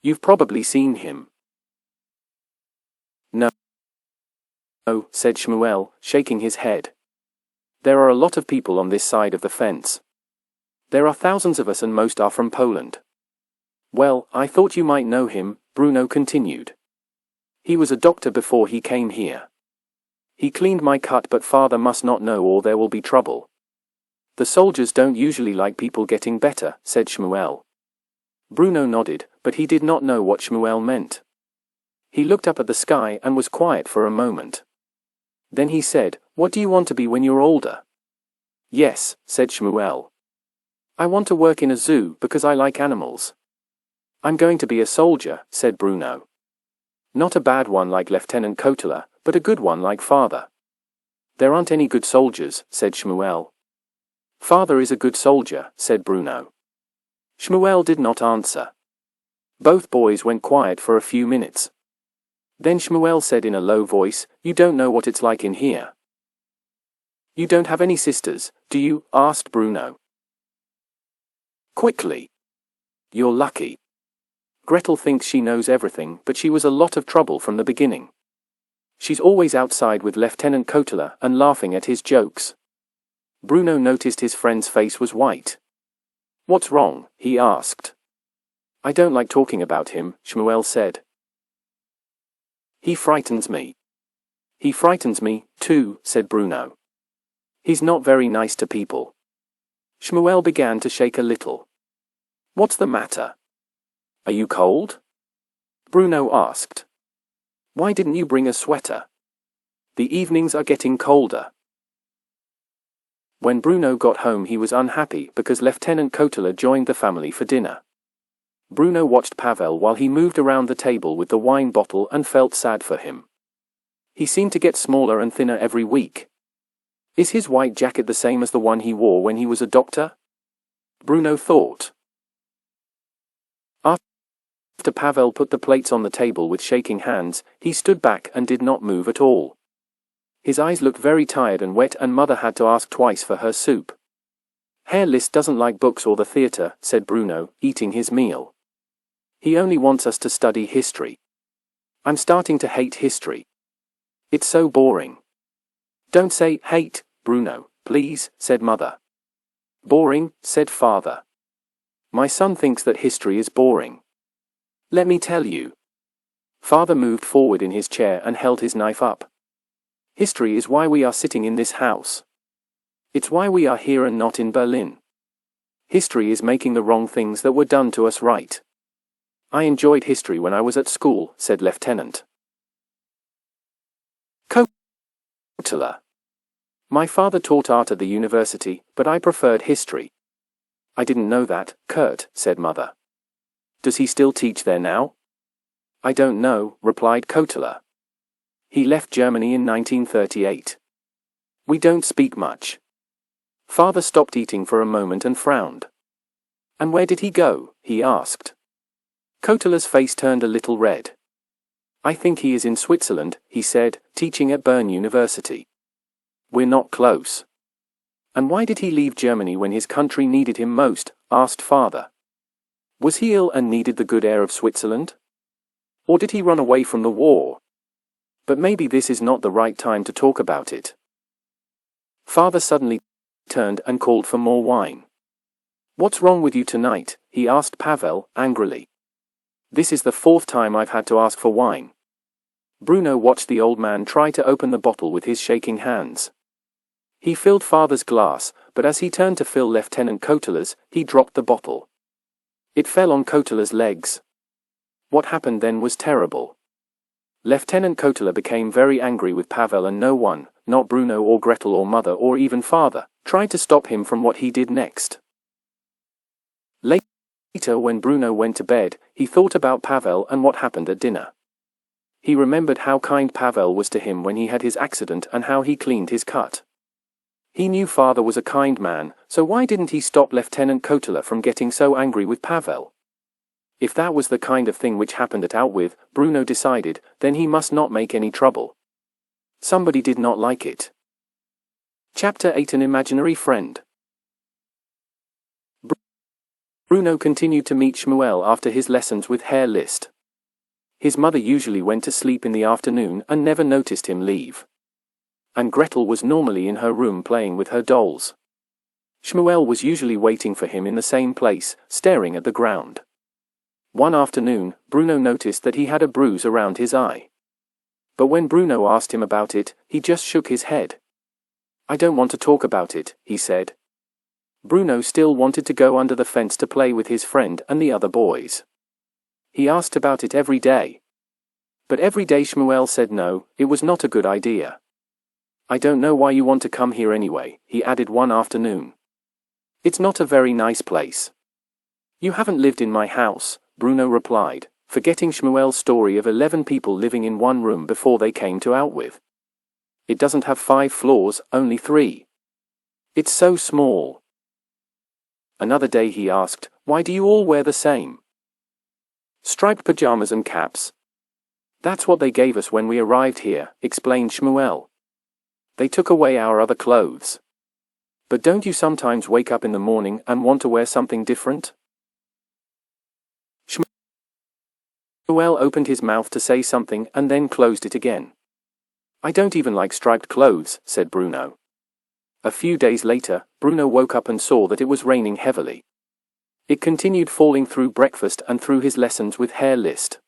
Speaker 1: You've probably seen him. No, said Shmuel, shaking his head. There are a lot of people on this side of the fence. There are thousands of us and most are from Poland. Well, I thought you might know him, Bruno continued. He was a doctor before he came here. He cleaned my cut, but Father must not know or there will be trouble. The soldiers don't usually like people getting better, said Shmuel. Bruno nodded, but he did not know what Shmuel meant. He looked up at the sky and was quiet for a moment. Then he said, What do you want to be when you're older? Yes, said Shmuel. I want to work in a zoo because I like animals. I'm going to be a soldier, said Bruno. Not a bad one like Lieutenant Kotler, but a good one like Father. There aren't any good soldiers, said Shmuel. Father is a good soldier, said Bruno. Shmuel did not answer. Both boys went quiet for a few minutes. Then Shmuel said in a low voice, You don't know what it's like in here. You don't have any sisters, do you? Asked Bruno. Quickly. You're lucky. Gretel thinks she knows everything, but she was a lot of trouble from the beginning. She's always outside with Lieutenant Kotler and laughing at his jokes. Bruno noticed his friend's face was white. What's wrong? He asked. I don't like talking about him, Shmuel said. He frightens me. He frightens me, too, said Bruno. He's not very nice to people. Shmuel began to shake a little. What's the matter? Are you cold? Bruno asked. Why didn't you bring a sweater? The evenings are getting colder. When Bruno got home he was unhappy because Lieutenant Kotler joined the family for dinner. Bruno watched Pavel while he moved around the table with the wine bottle and felt sad for him. He seemed to get smaller and thinner every week. Is his white jacket the same as the one he wore when he was a doctor? Bruno thought. After Pavel put the plates on the table with shaking hands, he stood back and did not move at all. His eyes looked very tired and wet, and Mother had to ask twice for her soup. Herr List doesn't like books or the theatre, said Bruno, eating his meal. He only wants us to study history. I'm starting to hate history. It's so boring. Don't say hate, Bruno, please, said Mother. Boring, said Father. My son thinks that history is boring. Let me tell you. Father moved forward in his chair and held his knife up. History is why we are sitting in this house. It's why we are here and not in Berlin. History is making the wrong things that were done to us right. I enjoyed history when I was at school, said Lieutenant Kotler. My father taught art at the university, but I preferred history. I didn't know that, Kurt, said Mother. Does he still teach there now? I don't know, replied Kotler. He left Germany in 1938. We don't speak much. Father stopped eating for a moment and frowned. And where did he go? He asked. Kotler's face turned a little red. I think he is in Switzerland, he said, teaching at Boyne University. We're not close. And why did he leave Germany when his country needed him most? Asked Father. Was he ill and needed the good air of Switzerland? Or did he run away from the war? But maybe this is not the right time to talk about it. Father suddenly turned and called for more wine. What's wrong with you tonight? He asked Pavel, angrily. This is the 4th time I've had to ask for wine. Bruno watched the old man try to open the bottle with his shaking hands. He filled Father's glass, but as he turned to fill Lieutenant Kotler's, he dropped the bottle. It fell on Kotler's legs. What happened then was terrible. Lieutenant Kotler became very angry with Pavel, and no one, not Bruno or Gretel or Mother or even Father, tried to stop him from what he did next. Later, when Bruno went to bed, he thought about Pavel and what happened at dinner. He remembered how kind Pavel was to him when he had his accident and how he cleaned his cut. He knew Father was a kind man, so why didn't he stop Lieutenant Kotler from getting so angry with Pavel? If that was the kind of thing which happened at Outwith, Bruno decided, then he must not make any trouble. Somebody did not like it. Chapter 8: An Imaginary Friend. Bruno continued to meet Shmuel after his lessons with Herr List. His mother usually went to sleep in the afternoon and never noticed him leave. And Gretel was normally in her room playing with her dolls. Shmuel was usually waiting for him in the same place, staring at the ground. One afternoon, Bruno noticed that he had a bruise around his eye. But when Bruno asked him about it, he just shook his head. I don't want to talk about it, he said. Bruno still wanted to go under the fence to play with his friend and the other boys. He asked about it every day. But every day Shmuel said no, it was not a good idea. I don't know why you want to come here anyway, he added one afternoon. It's not a very nice place. You haven't lived in my house, Bruno replied, forgetting Shmuel's story of 11 people living in one room before they came to Outwith. It doesn't have 5 floors, only 3. It's so small. Another day he asked, why do you all wear the same? Striped pajamas and caps. That's what they gave us when we arrived here, explained Shmuel. They took away our other clothes. But don't you sometimes wake up in the morning and want to wear something different? Shmuel opened his mouth to say something and then closed it again. I don't even like striped clothes, said Bruno. A few days later, Bruno woke up and saw that it was raining heavily. It continued falling through breakfast and through his lessons with Herr List.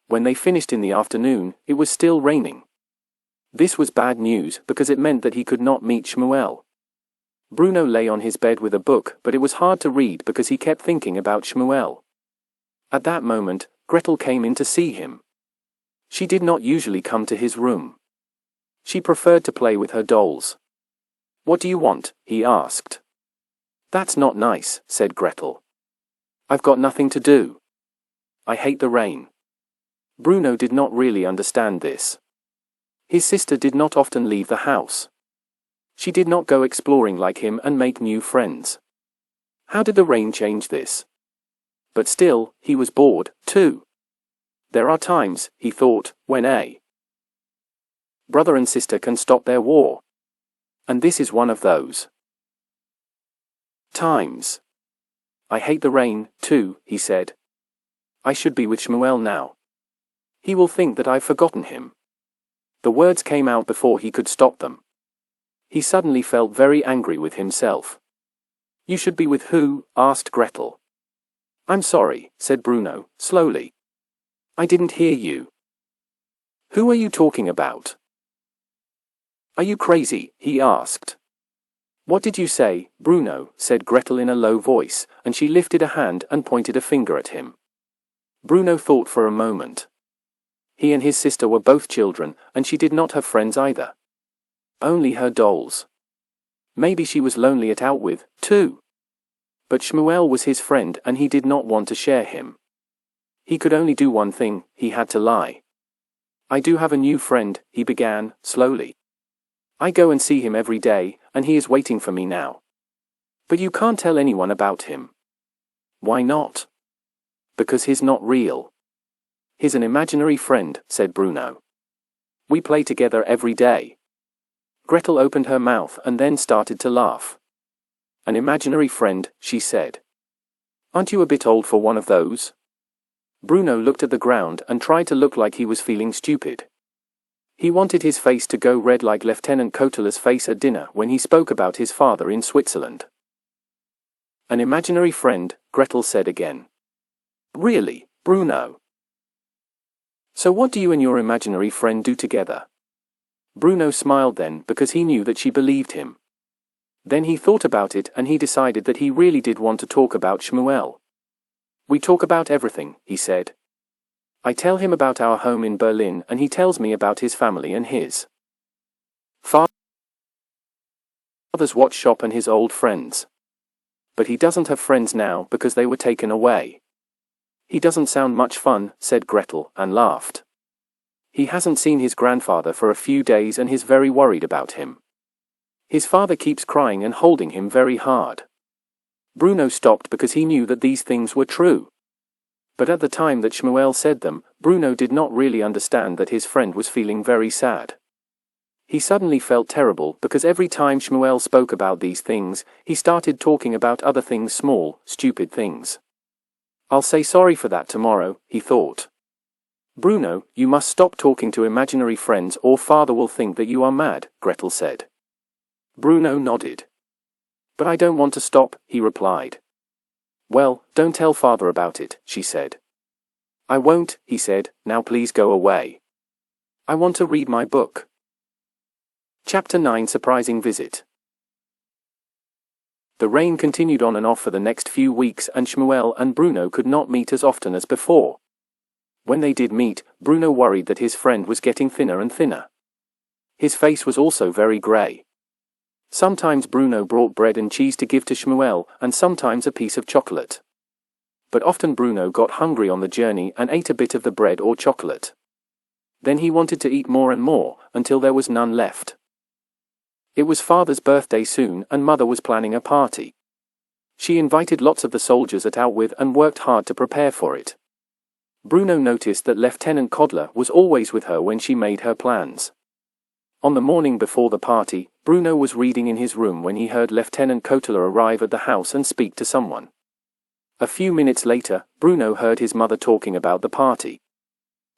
Speaker 1: When they finished in the afternoon, it was still raining. This was bad news because it meant that he could not meet Shmuel. Bruno lay on his bed with a book, but it was hard to read because he kept thinking about Shmuel. At that moment, Gretel came in to see him. She did not usually come to his room. She preferred to play with her dolls. What do you want? He asked. That's not nice, said Gretel. I've got nothing to do. I hate the rain. Bruno did not really understand this. His sister did not often leave the house. She did not go exploring like him and make new friends. How did the rain change this? But still, he was bored, too. There are times, he thought, when a brother and sister can stop their war. And this is one of those times. I hate the rain, too, he said. I should be with Shmuel now. He will think that I've forgotten him. The words came out before he could stop them. He suddenly felt very angry with himself. You should be with who? Asked Gretel. I'm sorry, said Bruno, slowly. I didn't hear you. Who are you talking about? Are you crazy? He asked. What did you say, Bruno? Said Gretel in a low voice, and she lifted a hand and pointed a finger at him. Bruno thought for a moment. He and his sister were both children, and she did not have friends either. Only her dolls. Maybe she was lonely at out with, too. But Shmuel was his friend and he did not want to share him. He could only do one thing, he had to lie. I do have a new friend, he began, slowly. I go and see him every day, and he is waiting for me now. But you can't tell anyone about him. Why not? Because he's not real. He's an imaginary friend, said Bruno. We play together every day. Gretel opened her mouth and then started to laugh. An imaginary friend, she said. Aren't you a bit old for one of those? Bruno looked at the ground and tried to look like he was feeling stupid. He wanted his face to go red like Lieutenant Kotler's face at dinner when he spoke about his father in Switzerland. An imaginary friend, Gretel said again. Really, Bruno? So what do you and your imaginary friend do together? Bruno smiled then because he knew that she believed him. Then he thought about it and he decided that he really did want to talk about Shmuel. We talk about everything, he said. I tell him about our home in Berlin and he tells me about his family and his father's watch shop and his old friends. But he doesn't have friends now because they were taken away. He doesn't sound much fun, said Gretel, and laughed. He hasn't seen his grandfather for a few days and he's very worried about him. His father keeps crying and holding him very hard. Bruno stopped because he knew that these things were true. But at the time that Shmuel said them, Bruno did not really understand that his friend was feeling very sad. He suddenly felt terrible because every time Shmuel spoke about these things, he started talking about other things, small, stupid things. I'll say sorry for that tomorrow, he thought. Bruno, you must stop talking to imaginary friends or father will think that you are mad, Gretel said. Bruno nodded. But I don't want to stop, he replied. Well, don't tell father about it, she said. I won't, he said, now please go away. I want to read my book. Chapter 9 Surprising Visit. The rain continued on and off for the next few weeks and Shmuel and Bruno could not meet as often as before. When they did meet, Bruno worried that his friend was getting thinner and thinner. His face was also very grey. Sometimes Bruno brought bread and cheese to give to Shmuel, and sometimes a piece of chocolate. But often Bruno got hungry on the journey and ate a bit of the bread or chocolate. Then he wanted to eat more and more, until there was none left. It was father's birthday soon and mother was planning a party. She invited lots of the soldiers at out with and worked hard to prepare for it. Bruno noticed that Lieutenant Kotler was always with her when she made her plans. On the morning before the party, Bruno was reading in his room when he heard Lieutenant Kotler arrive at the house and speak to someone. A few minutes later, Bruno heard his mother talking about the party.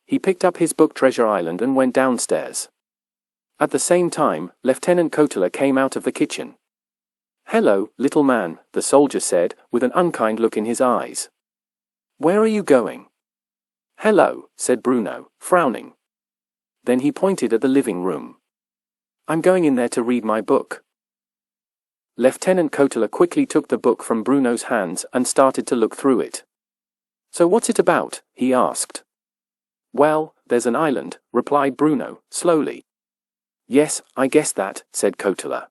Speaker 1: He picked up his book Treasure Island and went downstairs. At the same time, Lieutenant Kotler came out of the kitchen. Hello, little man, the soldier said, with an unkind look in his eyes. Where are you going? Hello, said Bruno, frowning. Then he pointed at the living room. I'm going in there to read my book. Lieutenant Kotler quickly took the book from Bruno's hands and started to look through it. So what's it about? He asked. Well, there's an island, replied Bruno, slowly. Yes, I guessed that, said Kotler.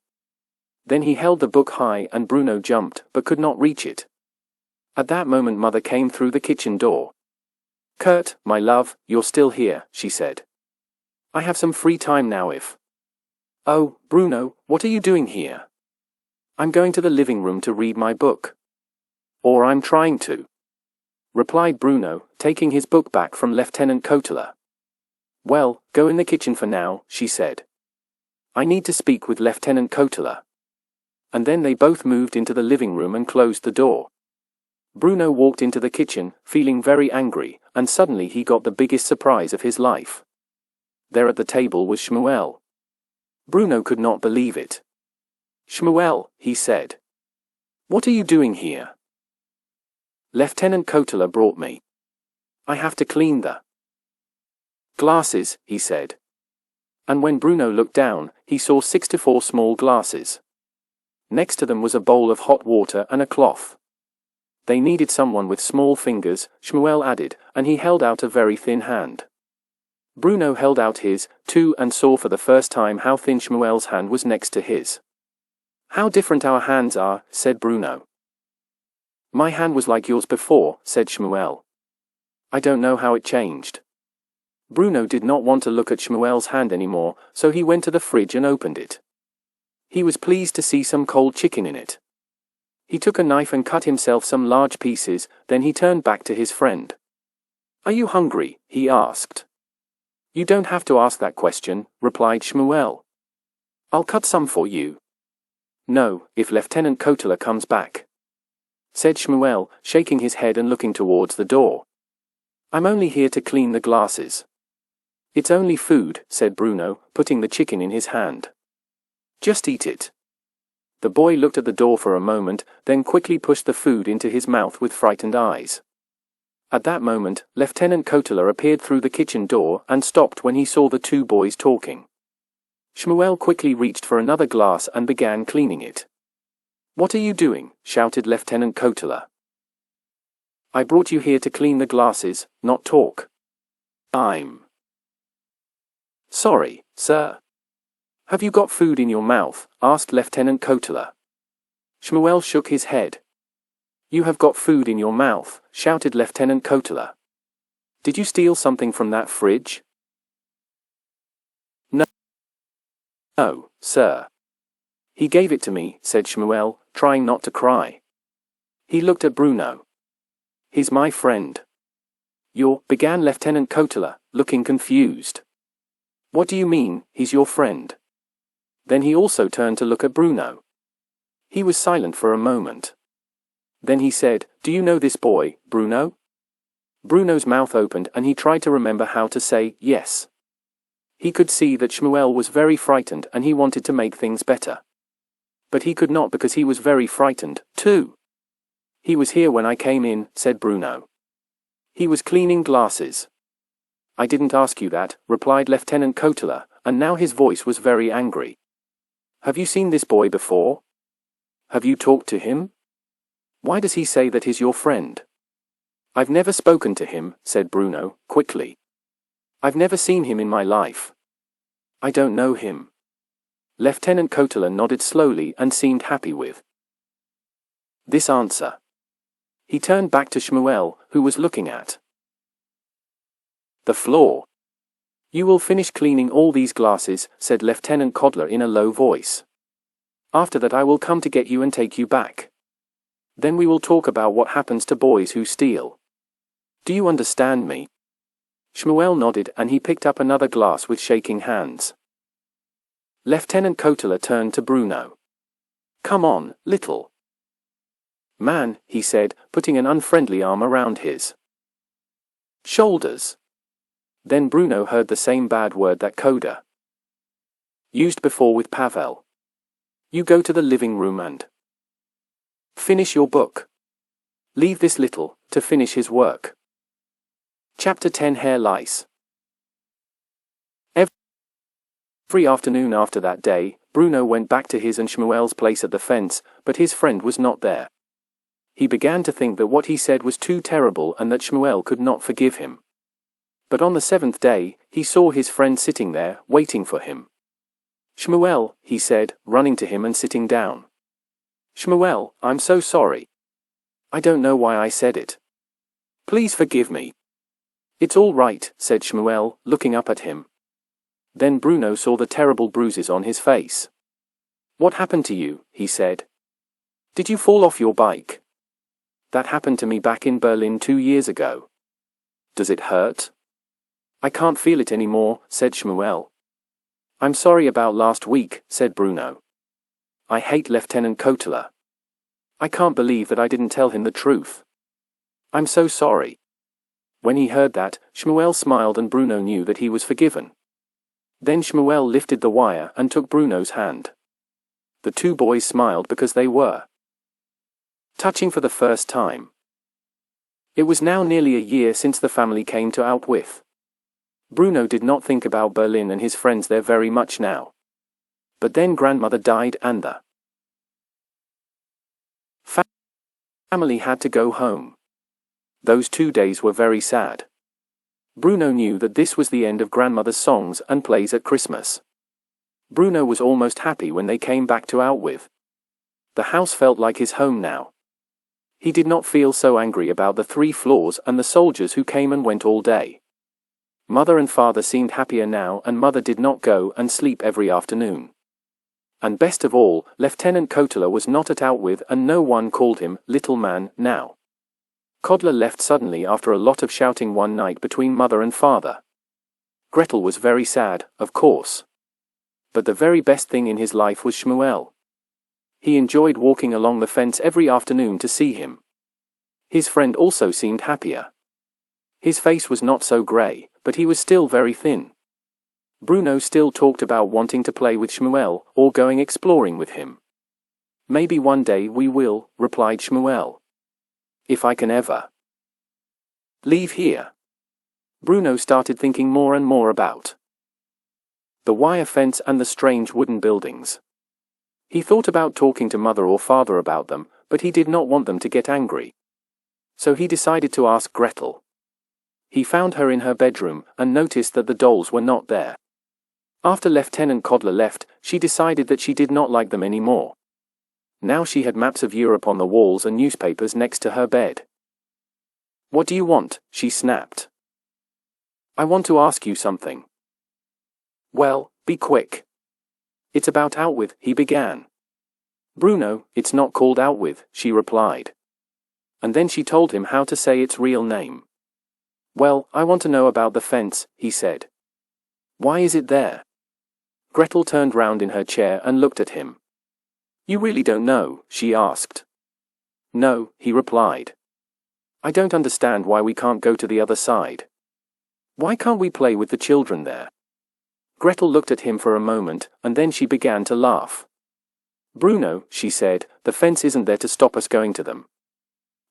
Speaker 1: Then he held the book high and Bruno jumped, but could not reach it. At that moment Mother came through the kitchen door. "Kurt, my love, you're still here," she said. "I have some free time now if—" "Oh, Bruno, what are you doing here?" "I'm going to the living room to read my book." "Or I'm trying to," replied Bruno, taking his book back from Lieutenant Kotler. "Well, go in the kitchen for now," she said. "I need to speak with Lieutenant Kotler." And then they both moved into the living room and closed the door. Bruno walked into the kitchen, feeling very angry, and suddenly he got the biggest surprise of his life. There at the table was Shmuel. Bruno could not believe it. "Shmuel," he said. "What are you doing here?" "Lieutenant Kotler brought me. I have to clean the glasses," he said. And when Bruno looked down, he saw 64 small glasses. Next to them was a bowl of hot water and a cloth. "They needed someone with small fingers," Shmuel added, and he held out a very thin hand. Bruno held out his, too, and saw for the first time how thin Shmuel's hand was next to his. "How different our hands are," said Bruno. "My hand was like yours before," said Shmuel. "I don't know how it changed." Bruno did not want to look at Shmuel's hand anymore, so he went to the fridge and opened it. He was pleased to see some cold chicken in it. He took a knife and cut himself some large pieces, then he turned back to his friend. "Are you hungry?" he asked. "You don't have to ask that question," replied Shmuel. "I'll cut some for you." "No, if Lieutenant Kotler comes back," said Shmuel, shaking his head and looking towards the door. "I'm only here to clean the glasses." "It's only food," said Bruno, putting the chicken in his hand. "Just eat it." The boy looked at the door for a moment, then quickly pushed the food into his mouth with frightened eyes. At that moment, Lieutenant Kotler appeared through the kitchen door and stopped when he saw the two boys talking. Shmuel quickly reached for another glass and began cleaning it. "What are you doing?" shouted Lieutenant Kotler. "I brought you here to clean the glasses, not talk." "I'm sorry, sir." "Have you got food in your mouth?" asked Lieutenant Kotler. Shmuel shook his head. "You have got food in your mouth," shouted Lieutenant Kotler. "Did you steal something from that fridge?" No, sir. "He gave it to me," said Shmuel, trying not to cry. He looked at Bruno. "He's my friend." Began Lieutenant Kotler, looking confused. "What do you mean, he's your friend?" Then he also turned to look at Bruno. He was silent for a moment. Then he said, "Do you know this boy, Bruno?" Bruno's mouth opened and he tried to remember how to say yes. He could see that Shmuel was very frightened and he wanted to make things better. But he could not because he was very frightened, too. "He was here when I came in," said Bruno. "He was cleaning glasses." "I didn't ask you that," replied Lieutenant Kotler, and now his voice was very angry. "Have you seen this boy before? Have you talked to him? Why does he say that he's your friend?" "I've never spoken to him," said Bruno, quickly. "I've never seen him in my life. I don't know him." Lieutenant Kotler nodded slowly and seemed happy with this answer. He turned back to Shmuel, who was looking at the floor. "You will finish cleaning all these glasses," said Lieutenant Kotler in a low voice. "After that I will come to get you and take you back. Then we will talk about what happens to boys who steal. Do you understand me?" Shmuel nodded and he picked up another glass with shaking hands. Lieutenant Kotler turned to Bruno. "Come on, little man," he said, putting an unfriendly arm around his shoulders. Then Bruno heard the same bad word that Kotler used before with Pavel. "You go to the living room and finish your book. Leave this little to finish his work." Chapter 10 Hair Lice. Every afternoon after that day, Bruno went back to his and Shmuel's place at the fence, but his friend was not there. He began to think that what he said was too terrible and that Shmuel could not forgive him. But on the 7th day, he saw his friend sitting there, waiting for him. "Shmuel," he said, running to him and sitting down. "Shmuel, I'm so sorry. I don't know why I said it. Please forgive me. It's all right, said Shmuel, looking up at him. Then Bruno saw the terrible bruises on his face. What happened to you? He said. Did you fall off your bike? That happened to me back in Berlin 2 years ago. Does it hurt? I can't feel it anymore, said Shmuel. I'm sorry about last week, said Bruno. I hate Lieutenant Kotler. I can't believe that I didn't tell him the truth. I'm so sorry. When he heard that, Shmuel smiled and Bruno knew that he was forgiven. Then Shmuel lifted the wire and took Bruno's hand. The two boys smiled because they were touching for the first time. It was now nearly a year since the family came to Outwith. Bruno did not think about Berlin and his friends there very much now. But then grandmother died and the family had to go home. Those 2 days were very sad. Bruno knew that this was the end of grandmother's songs and plays at Christmas. Bruno was almost happy when they came back to Outwith. The house felt like his home now. He did not feel so angry about the 3 floors and the soldiers who came and went all day. Mother and father seemed happier now and mother did not go and sleep every afternoon. And best of all, Lieutenant Kotler was not at Outwith and no one called him little man now. Kotler left suddenly after a lot of shouting one night between mother and father. Gretel was very sad, of course. But the very best thing in his life was Shmuel. He enjoyed walking along the fence every afternoon to see him. His friend also seemed happier. His face was not so grey, but he was still very thin. Bruno still talked about wanting to play with Shmuel, or going exploring with him. Maybe one day we will, replied Shmuel. If I can ever leave here. Bruno started thinking more and more about the wire fence and the strange wooden buildings. He thought about talking to mother or father about them, but he did not want them to get angry. So he decided to ask Gretel. He found her in her bedroom and noticed that the dolls were not there. After Lieutenant Kotler left, she decided that she did not like them anymore. Now she had maps of Europe on the walls and newspapers next to her bed. What do you want? She snapped. I want to ask you something. Well, be quick. It's about Outwith, he began. Bruno, it's not called Outwith, she replied. And then she told him how to say its real name. Well, I want to know about the fence, he said. Why is it there? Gretel turned round in her chair and looked at him. You really don't know, she asked. No, he replied. I don't understand why we can't go to the other side. Why can't we play with the children there? Gretel looked at him for a moment, and then she began to laugh. Bruno, she said, the fence isn't there to stop us going to them.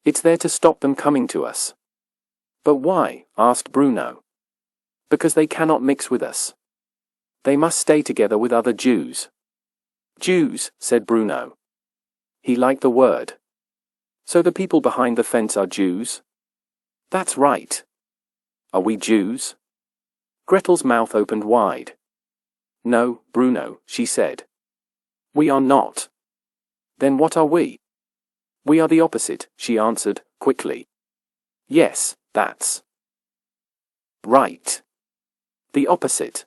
Speaker 1: It's there to stop them coming to us. But why? Asked Bruno. Because they cannot mix with us. They must stay together with other Jews. Jews, said Bruno. He liked the word. So the people behind the fence are Jews? That's right. Are we Jews? Gretel's mouth opened wide. No, Bruno, she said. We are not. Then what are we? We are the opposite, she answered, quickly. Yes, that's right. The opposite.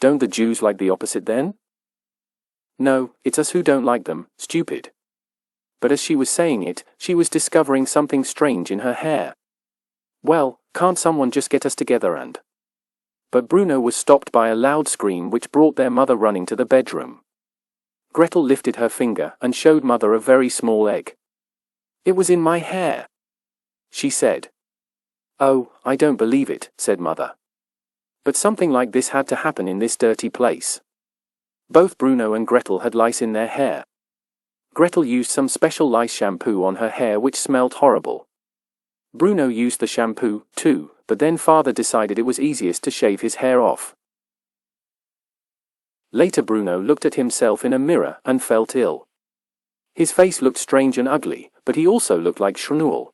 Speaker 1: Don't the Jews like the opposite then? No, it's us who don't like them, stupid. But as she was saying it, she was discovering something strange in her hair. Well, can't someone just get us together and... But Bruno was stopped by a loud scream which brought their mother running to the bedroom. Gretel lifted her finger and showed mother a very small egg. It was in my hair, she said. Oh, I don't believe it, said mother. But something like this had to happen in this dirty place. Both Bruno and Gretel had lice in their hair. Gretel used some special lice shampoo on her hair which smelled horrible. Bruno used the shampoo, too, but then father decided it was easiest to shave his hair off. Later Bruno looked at himself in a mirror and felt ill. His face looked strange and ugly, but he also looked like Shmuel.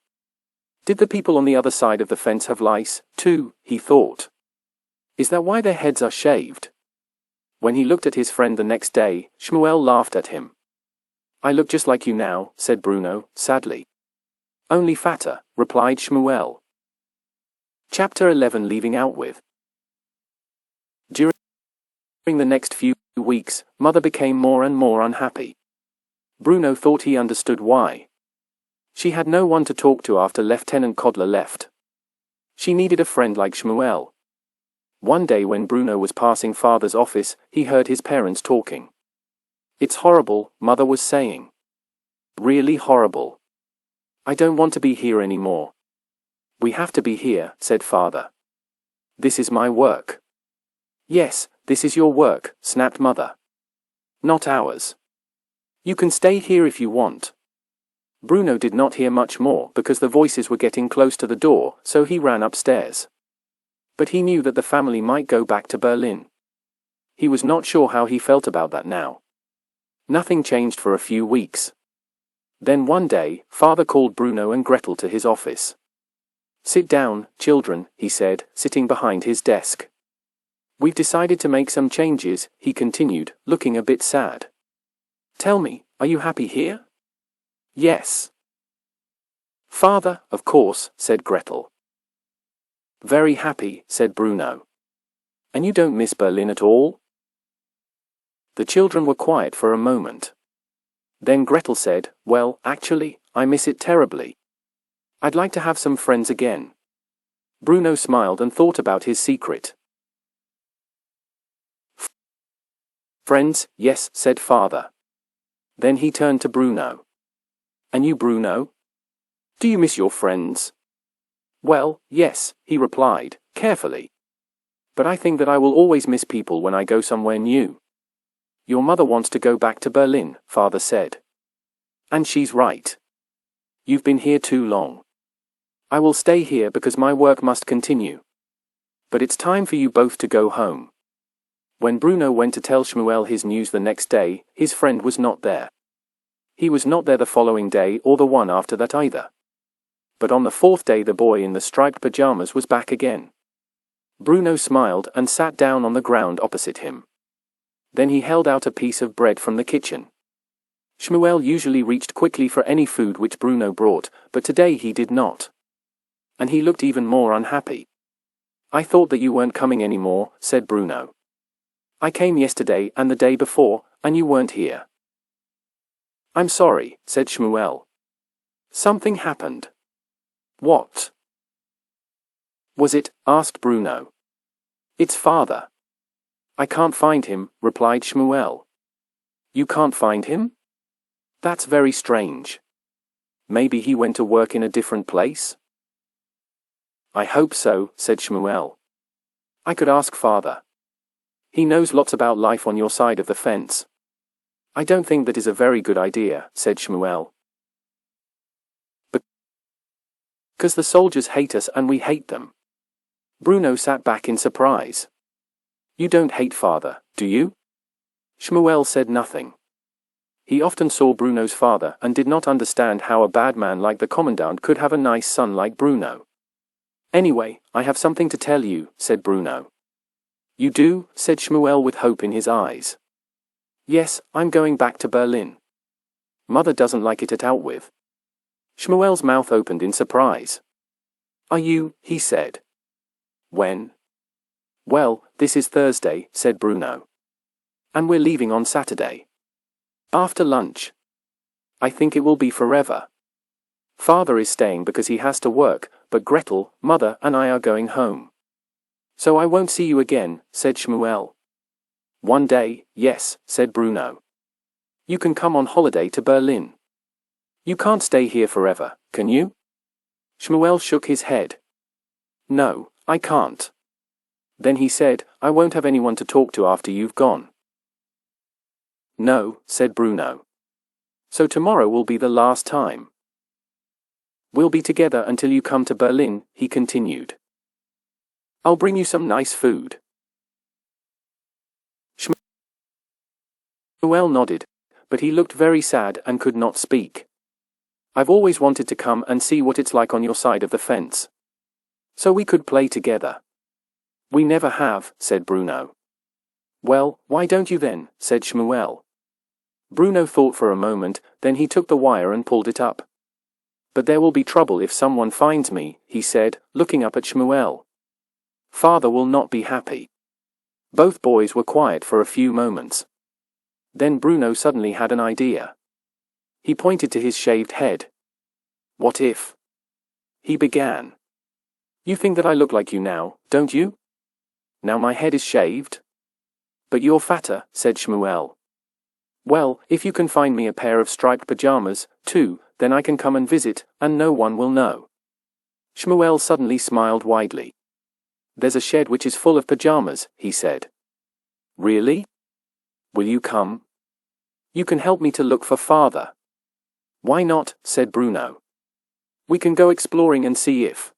Speaker 1: Did the people on the other side of the fence have lice, too, he thought. Is that why their heads are shaved? When he looked at his friend the next day, Shmuel laughed at him. I look just like you now, said Bruno, sadly. Only fatter, replied Shmuel. Chapter 11. Leaving out with. During the next few weeks, Mother became more and more unhappy. Bruno thought he understood why. She had no one to talk to after Lieutenant Kotler left. She needed a friend like Shmuel. One day when Bruno was passing Father's office, he heard his parents talking. "It's horrible," Mother was saying. "Really horrible. I don't want to be here anymore." "We have to be here," said Father. "This is my work." "Yes, this is your work," snapped Mother. "Not ours. You can stay here if you want." Bruno did not hear much more because the voices were getting close to the door, so he ran upstairs. But he knew that the family might go back to Berlin. He was not sure how he felt about that now. Nothing changed for a few weeks. Then one day, Father called Bruno and Gretel to his office. "Sit down, children," he said, sitting behind his desk. "We've decided to make some changes," he continued, looking a bit sad. "Tell me, are you happy here?" "Yes." "Father, of course," said Gretel. "Very happy," said Bruno. "And you don't miss Berlin at all?" The children were quiet for a moment. Then Gretel said, "Well, actually, I miss it terribly. I'd like to have some friends again." Bruno smiled and thought about his secret. "Friends, yes," said Father. Then he turned to Bruno. "And you, Bruno? Do you miss your friends?" "Well, yes," he replied, carefully. "But I think that I will always miss people when I go somewhere new." "Your mother wants to go back to Berlin," Father said. "And she's right. You've been here too long. I will stay here because my work must continue. But it's time for you both to go home." When Bruno went to tell Shmuel his news the next day, his friend was not there. He was not there the following day or the one after that either. But on the fourth day the boy in the striped pyjamas was back again. Bruno smiled and sat down on the ground opposite him. Then he held out a piece of bread from the kitchen. Shmuel usually reached quickly for any food which Bruno brought, but today he did not. And he looked even more unhappy. "I thought that you weren't coming anymore," said Bruno. "I came yesterday and the day before, and you weren't here." "I'm sorry," said Shmuel. "Something happened." "What was it?" asked Bruno. "It's Father." "I can't find him," replied Shmuel. "You can't find him? That's very strange. Maybe he went to work in a different place?" "I hope so," said Shmuel. "I could ask Father. He knows lots about life on your side of the fence." "I don't think that is a very good idea," said Shmuel. "Because the soldiers hate us and we hate them." Bruno sat back in surprise. "You don't hate Father, do you?" Shmuel said nothing. He often saw Bruno's father and did not understand how a bad man like the commandant could have a nice son like Bruno. "Anyway, I have something to tell you," said Bruno. "You do?" said Shmuel with hope in his eyes. "Yes, I'm going back to Berlin. Mother doesn't like it at out with." Shmuel's mouth opened in surprise. "Are you?" he said. "When?" "Well, this is Thursday," said Bruno. "And we're leaving on Saturday. After lunch. I think it will be forever. Father is staying because he has to work, but Gretel, Mother, and I are going home. So I won't see you again," said Shmuel. "One day, yes," said Bruno. "You can come on holiday to Berlin. You can't stay here forever, can you?" Shmuel shook his head. "No, I can't." Then he said, "I won't have anyone to talk to after you've gone." "No," said Bruno. "So tomorrow will be the last time. We'll be together until you come to Berlin," he continued. "I'll bring you some nice food." Shmuel nodded, but he looked very sad and could not speak. "I've always wanted to come and see what it's like on your side of the fence. So we could play together." "We never have," said Bruno. "Well, why don't you then?" said Shmuel. Bruno thought for a moment, then he took the wire and pulled it up. But there will be trouble if someone finds me, he said, looking up at Shmuel. Father will not be happy. Both boys were quiet for a few moments. Then Bruno suddenly had an idea. He pointed to his shaved head. What if? He began. You think that I look like you now, don't you? Now my head is shaved? But you're fatter, said Shmuel. Well, if you can find me a pair of striped pajamas, too, then I can come and visit, and no one will know. Shmuel suddenly smiled widely. There's a shed which is full of pajamas, he said. Really? Will you come? You can help me to look for father. Why not, said Bruno. We can go exploring and see if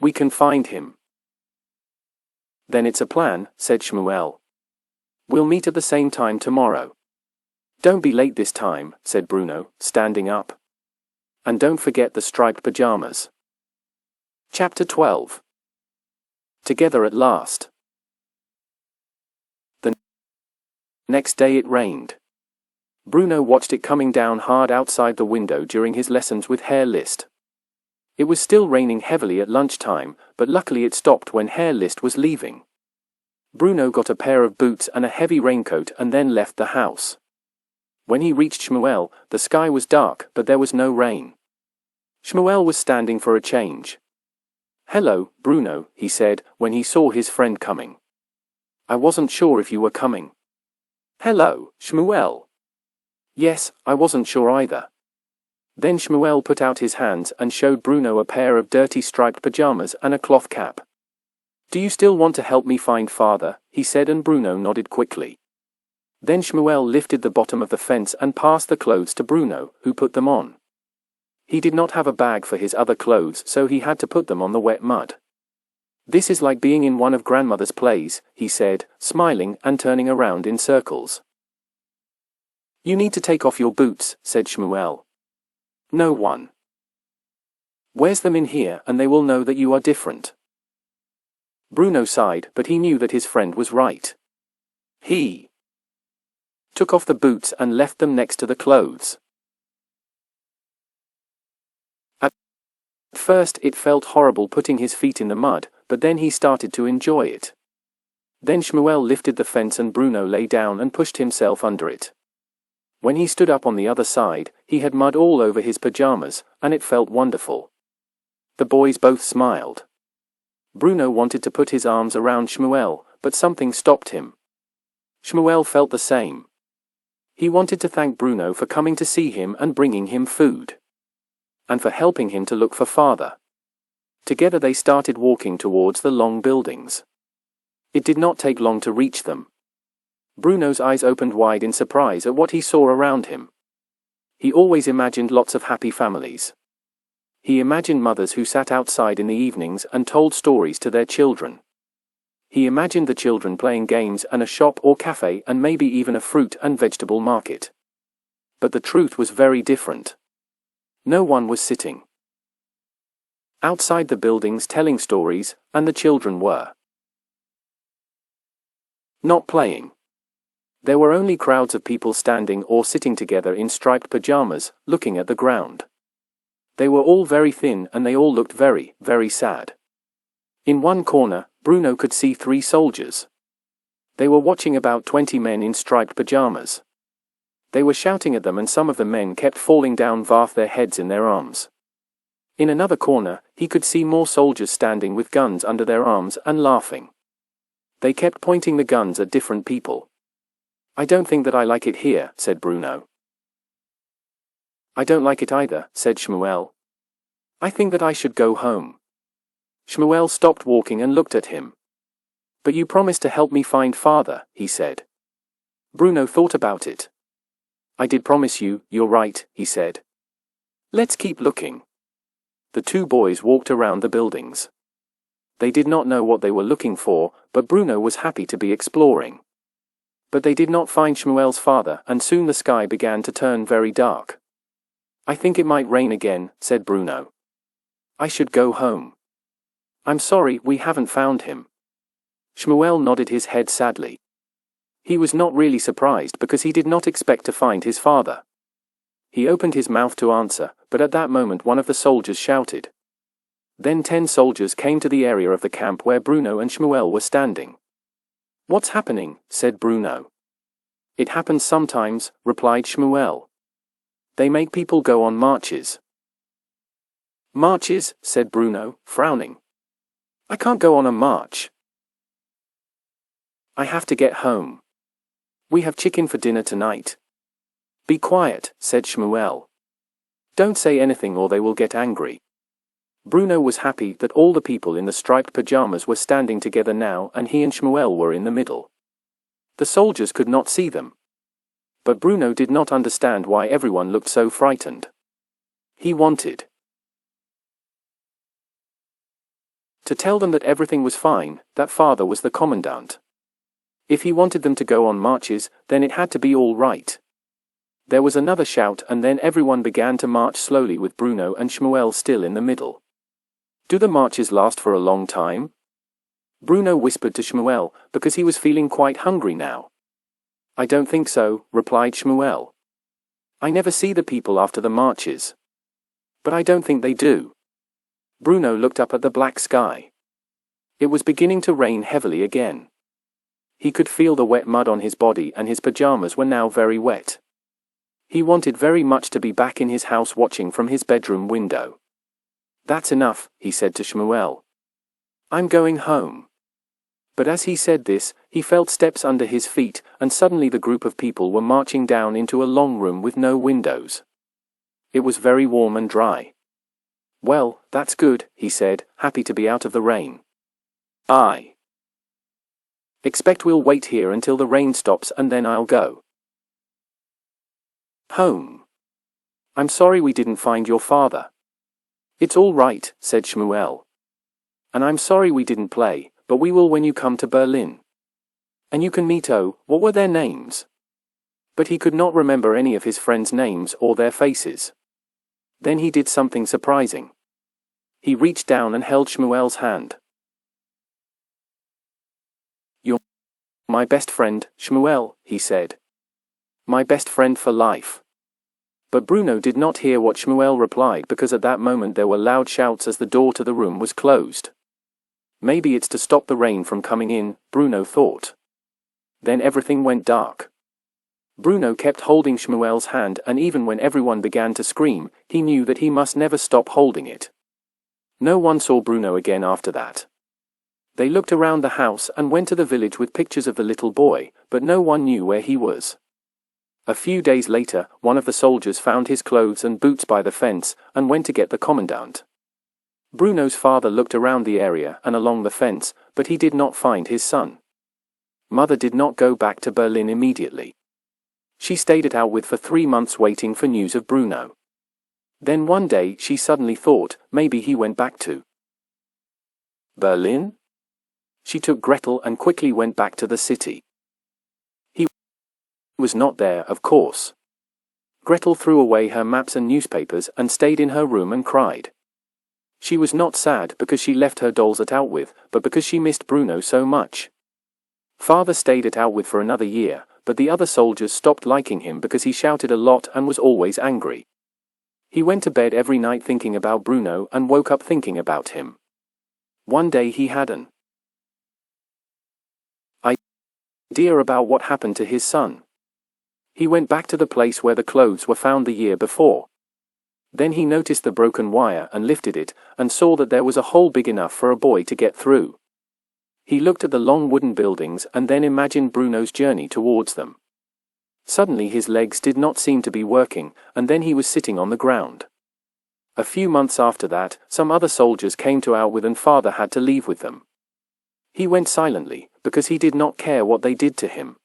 Speaker 1: we can find him. Then it's a plan, said Shmuel. We'll meet at the same time tomorrow. Don't be late this time, said Bruno, standing up. And don't forget the striped pajamas. Chapter 12. Together at last. The next day it rained. Bruno watched it coming down hard outside the window during his lessons with Herr List. It was still raining heavily at lunchtime, but luckily it stopped when Herr List was leaving. Bruno got a pair of boots and a heavy raincoat and then left the house. When he reached Shmuel, the sky was dark, but there was no rain. Shmuel was standing for a change. Hello, Bruno, he said, when he saw his friend coming. I wasn't sure if you were coming. Hello, Shmuel. Yes, I wasn't sure either. Then Shmuel put out his hands and showed Bruno a pair of dirty striped pajamas and a cloth cap. Do you still want to help me find father? He said, and Bruno nodded quickly. Then Shmuel lifted the bottom of the fence and passed the clothes to Bruno, who put them on. He did not have a bag for his other clothes, so he had to put them on the wet mud. This is like being in one of grandmother's plays, he said, smiling and turning around in circles. You need to take off your boots, said Shmuel. No one wears them in here and they will know that you are different. Bruno sighed, but he knew that his friend was right. He took off the boots and left them next to the clothes. At first it felt horrible putting his feet in the mud, but then he started to enjoy it. Then Shmuel lifted the fence and Bruno lay down and pushed himself under it. When he stood up on the other side, he had mud all over his pajamas, and it felt wonderful. The boys both smiled. Bruno wanted to put his arms around Shmuel, but something stopped him. Shmuel felt the same. He wanted to thank Bruno for coming to see him and bringing him food. And for helping him to look for father. Together they started walking towards the long buildings. It did not take long to reach them. Bruno's eyes opened wide in surprise at what he saw around him. He always imagined lots of happy families. He imagined mothers who sat outside in the evenings and told stories to their children. He imagined the children playing games and a shop or cafe and maybe even a fruit and vegetable market. But the truth was very different. No one was sitting outside the buildings telling stories, and the children were not playing. There were only crowds of people standing or sitting together in striped pajamas, looking at the ground. They were all very thin and they all looked very, very sad. In one corner, Bruno could see 3 soldiers. They were watching about 20 men in striped pajamas. They were shouting at them and some of the men kept falling down with their heads in their arms. In another corner, he could see more soldiers standing with guns under their arms and laughing. They kept pointing the guns at different people. I don't think that I like it here, said Bruno. I don't like it either, said Shmuel. I think that I should go home. Shmuel stopped walking and looked at him. But you promised to help me find father, he said. Bruno thought about it. I did promise you, you're right, he said. Let's keep looking. The 2 boys walked around the buildings. They did not know what they were looking for, but Bruno was happy to be exploring. But they did not find Shmuel's father, and soon the sky began to turn very dark. I think it might rain again, said Bruno. I should go home. I'm sorry, we haven't found him. Shmuel nodded his head sadly. He was not really surprised because he did not expect to find his father. He opened his mouth to answer, but at that moment one of the soldiers shouted. Then 10 soldiers came to the area of the camp where Bruno and Shmuel were standing. "What's happening?" said Bruno. "It happens sometimes," replied Shmuel. "They make people go on marches." "Marches?" said Bruno, frowning. "I can't go on a march. I have to get home. We have chicken for dinner tonight." "Be quiet," said Shmuel. "Don't say anything or they will get angry." Bruno was happy that all the people in the striped pajamas were standing together now and he and Shmuel were in the middle. The soldiers could not see them. But Bruno did not understand why everyone looked so frightened. He wanted to tell them that everything was fine, that father was the commandant. If he wanted them to go on marches, then it had to be all right. There was another shout and then everyone began to march slowly with Bruno and Shmuel still in the middle. "Do the marches last for a long time?" Bruno whispered to Shmuel, because he was feeling quite hungry now. "I don't think so," replied Shmuel. "I never see the people after the marches. But I don't think they do." Bruno looked up at the black sky. It was beginning to rain heavily again. He could feel the wet mud on his body and his pajamas were now very wet. He wanted very much to be back in his house watching from his bedroom window. "That's enough," he said to Shmuel. "I'm going home." But as he said this, he felt steps under his feet, and suddenly the group of people were marching down into a long room with no windows. It was very warm and dry. "Well, that's good," he said, happy to be out of the rain. "I expect we'll wait here until the rain stops and then I'll go home. I'm sorry we didn't find your father." "It's all right," said Shmuel. "And I'm sorry we didn't play, but we will when you come to Berlin. And you can meet what were their names?" But he could not remember any of his friends' names or their faces. Then he did something surprising. He reached down and held Shmuel's hand. "You're my best friend, Shmuel," he said. "My best friend for life." But Bruno did not hear what Shmuel replied because at that moment there were loud shouts as the door to the room was closed. Maybe it's to stop the rain from coming in, Bruno thought. Then everything went dark. Bruno kept holding Shmuel's hand and even when everyone began to scream, he knew that he must never stop holding it. No one saw Bruno again after that. They looked around the house and went to the village with pictures of the little boy, but no one knew where he was. A few days later, one of the soldiers found his clothes and boots by the fence, and went to get the commandant. Bruno's father looked around the area and along the fence, but he did not find his son. Mother did not go back to Berlin immediately. She stayed it out with for 3 months waiting for news of Bruno. Then one day she suddenly thought, maybe he went back to Berlin? She took Gretel and quickly went back to the city. Was not there, of course. Gretel threw away her maps and newspapers and stayed in her room and cried. She was not sad because she left her dolls at Outwith, but because she missed Bruno so much. Father stayed at Outwith for another year, but the other soldiers stopped liking him because he shouted a lot and was always angry. He went to bed every night thinking about Bruno and woke up thinking about him. One day he had an idea about what happened to his son. He went back to the place where the clothes were found the year before. Then he noticed the broken wire and lifted it, and saw that there was a hole big enough for a boy to get through. He looked at the long wooden buildings and then imagined Bruno's journey towards them. Suddenly his legs did not seem to be working, and then he was sitting on the ground. A few months after that, some other soldiers came to Outwith and father had to leave with them. He went silently, because he did not care what they did to him.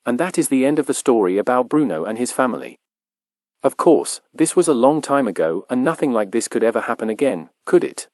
Speaker 1: And that is the end of the story about Bruno and his family. Of course, this was a long time ago and nothing like this could ever happen again, could it?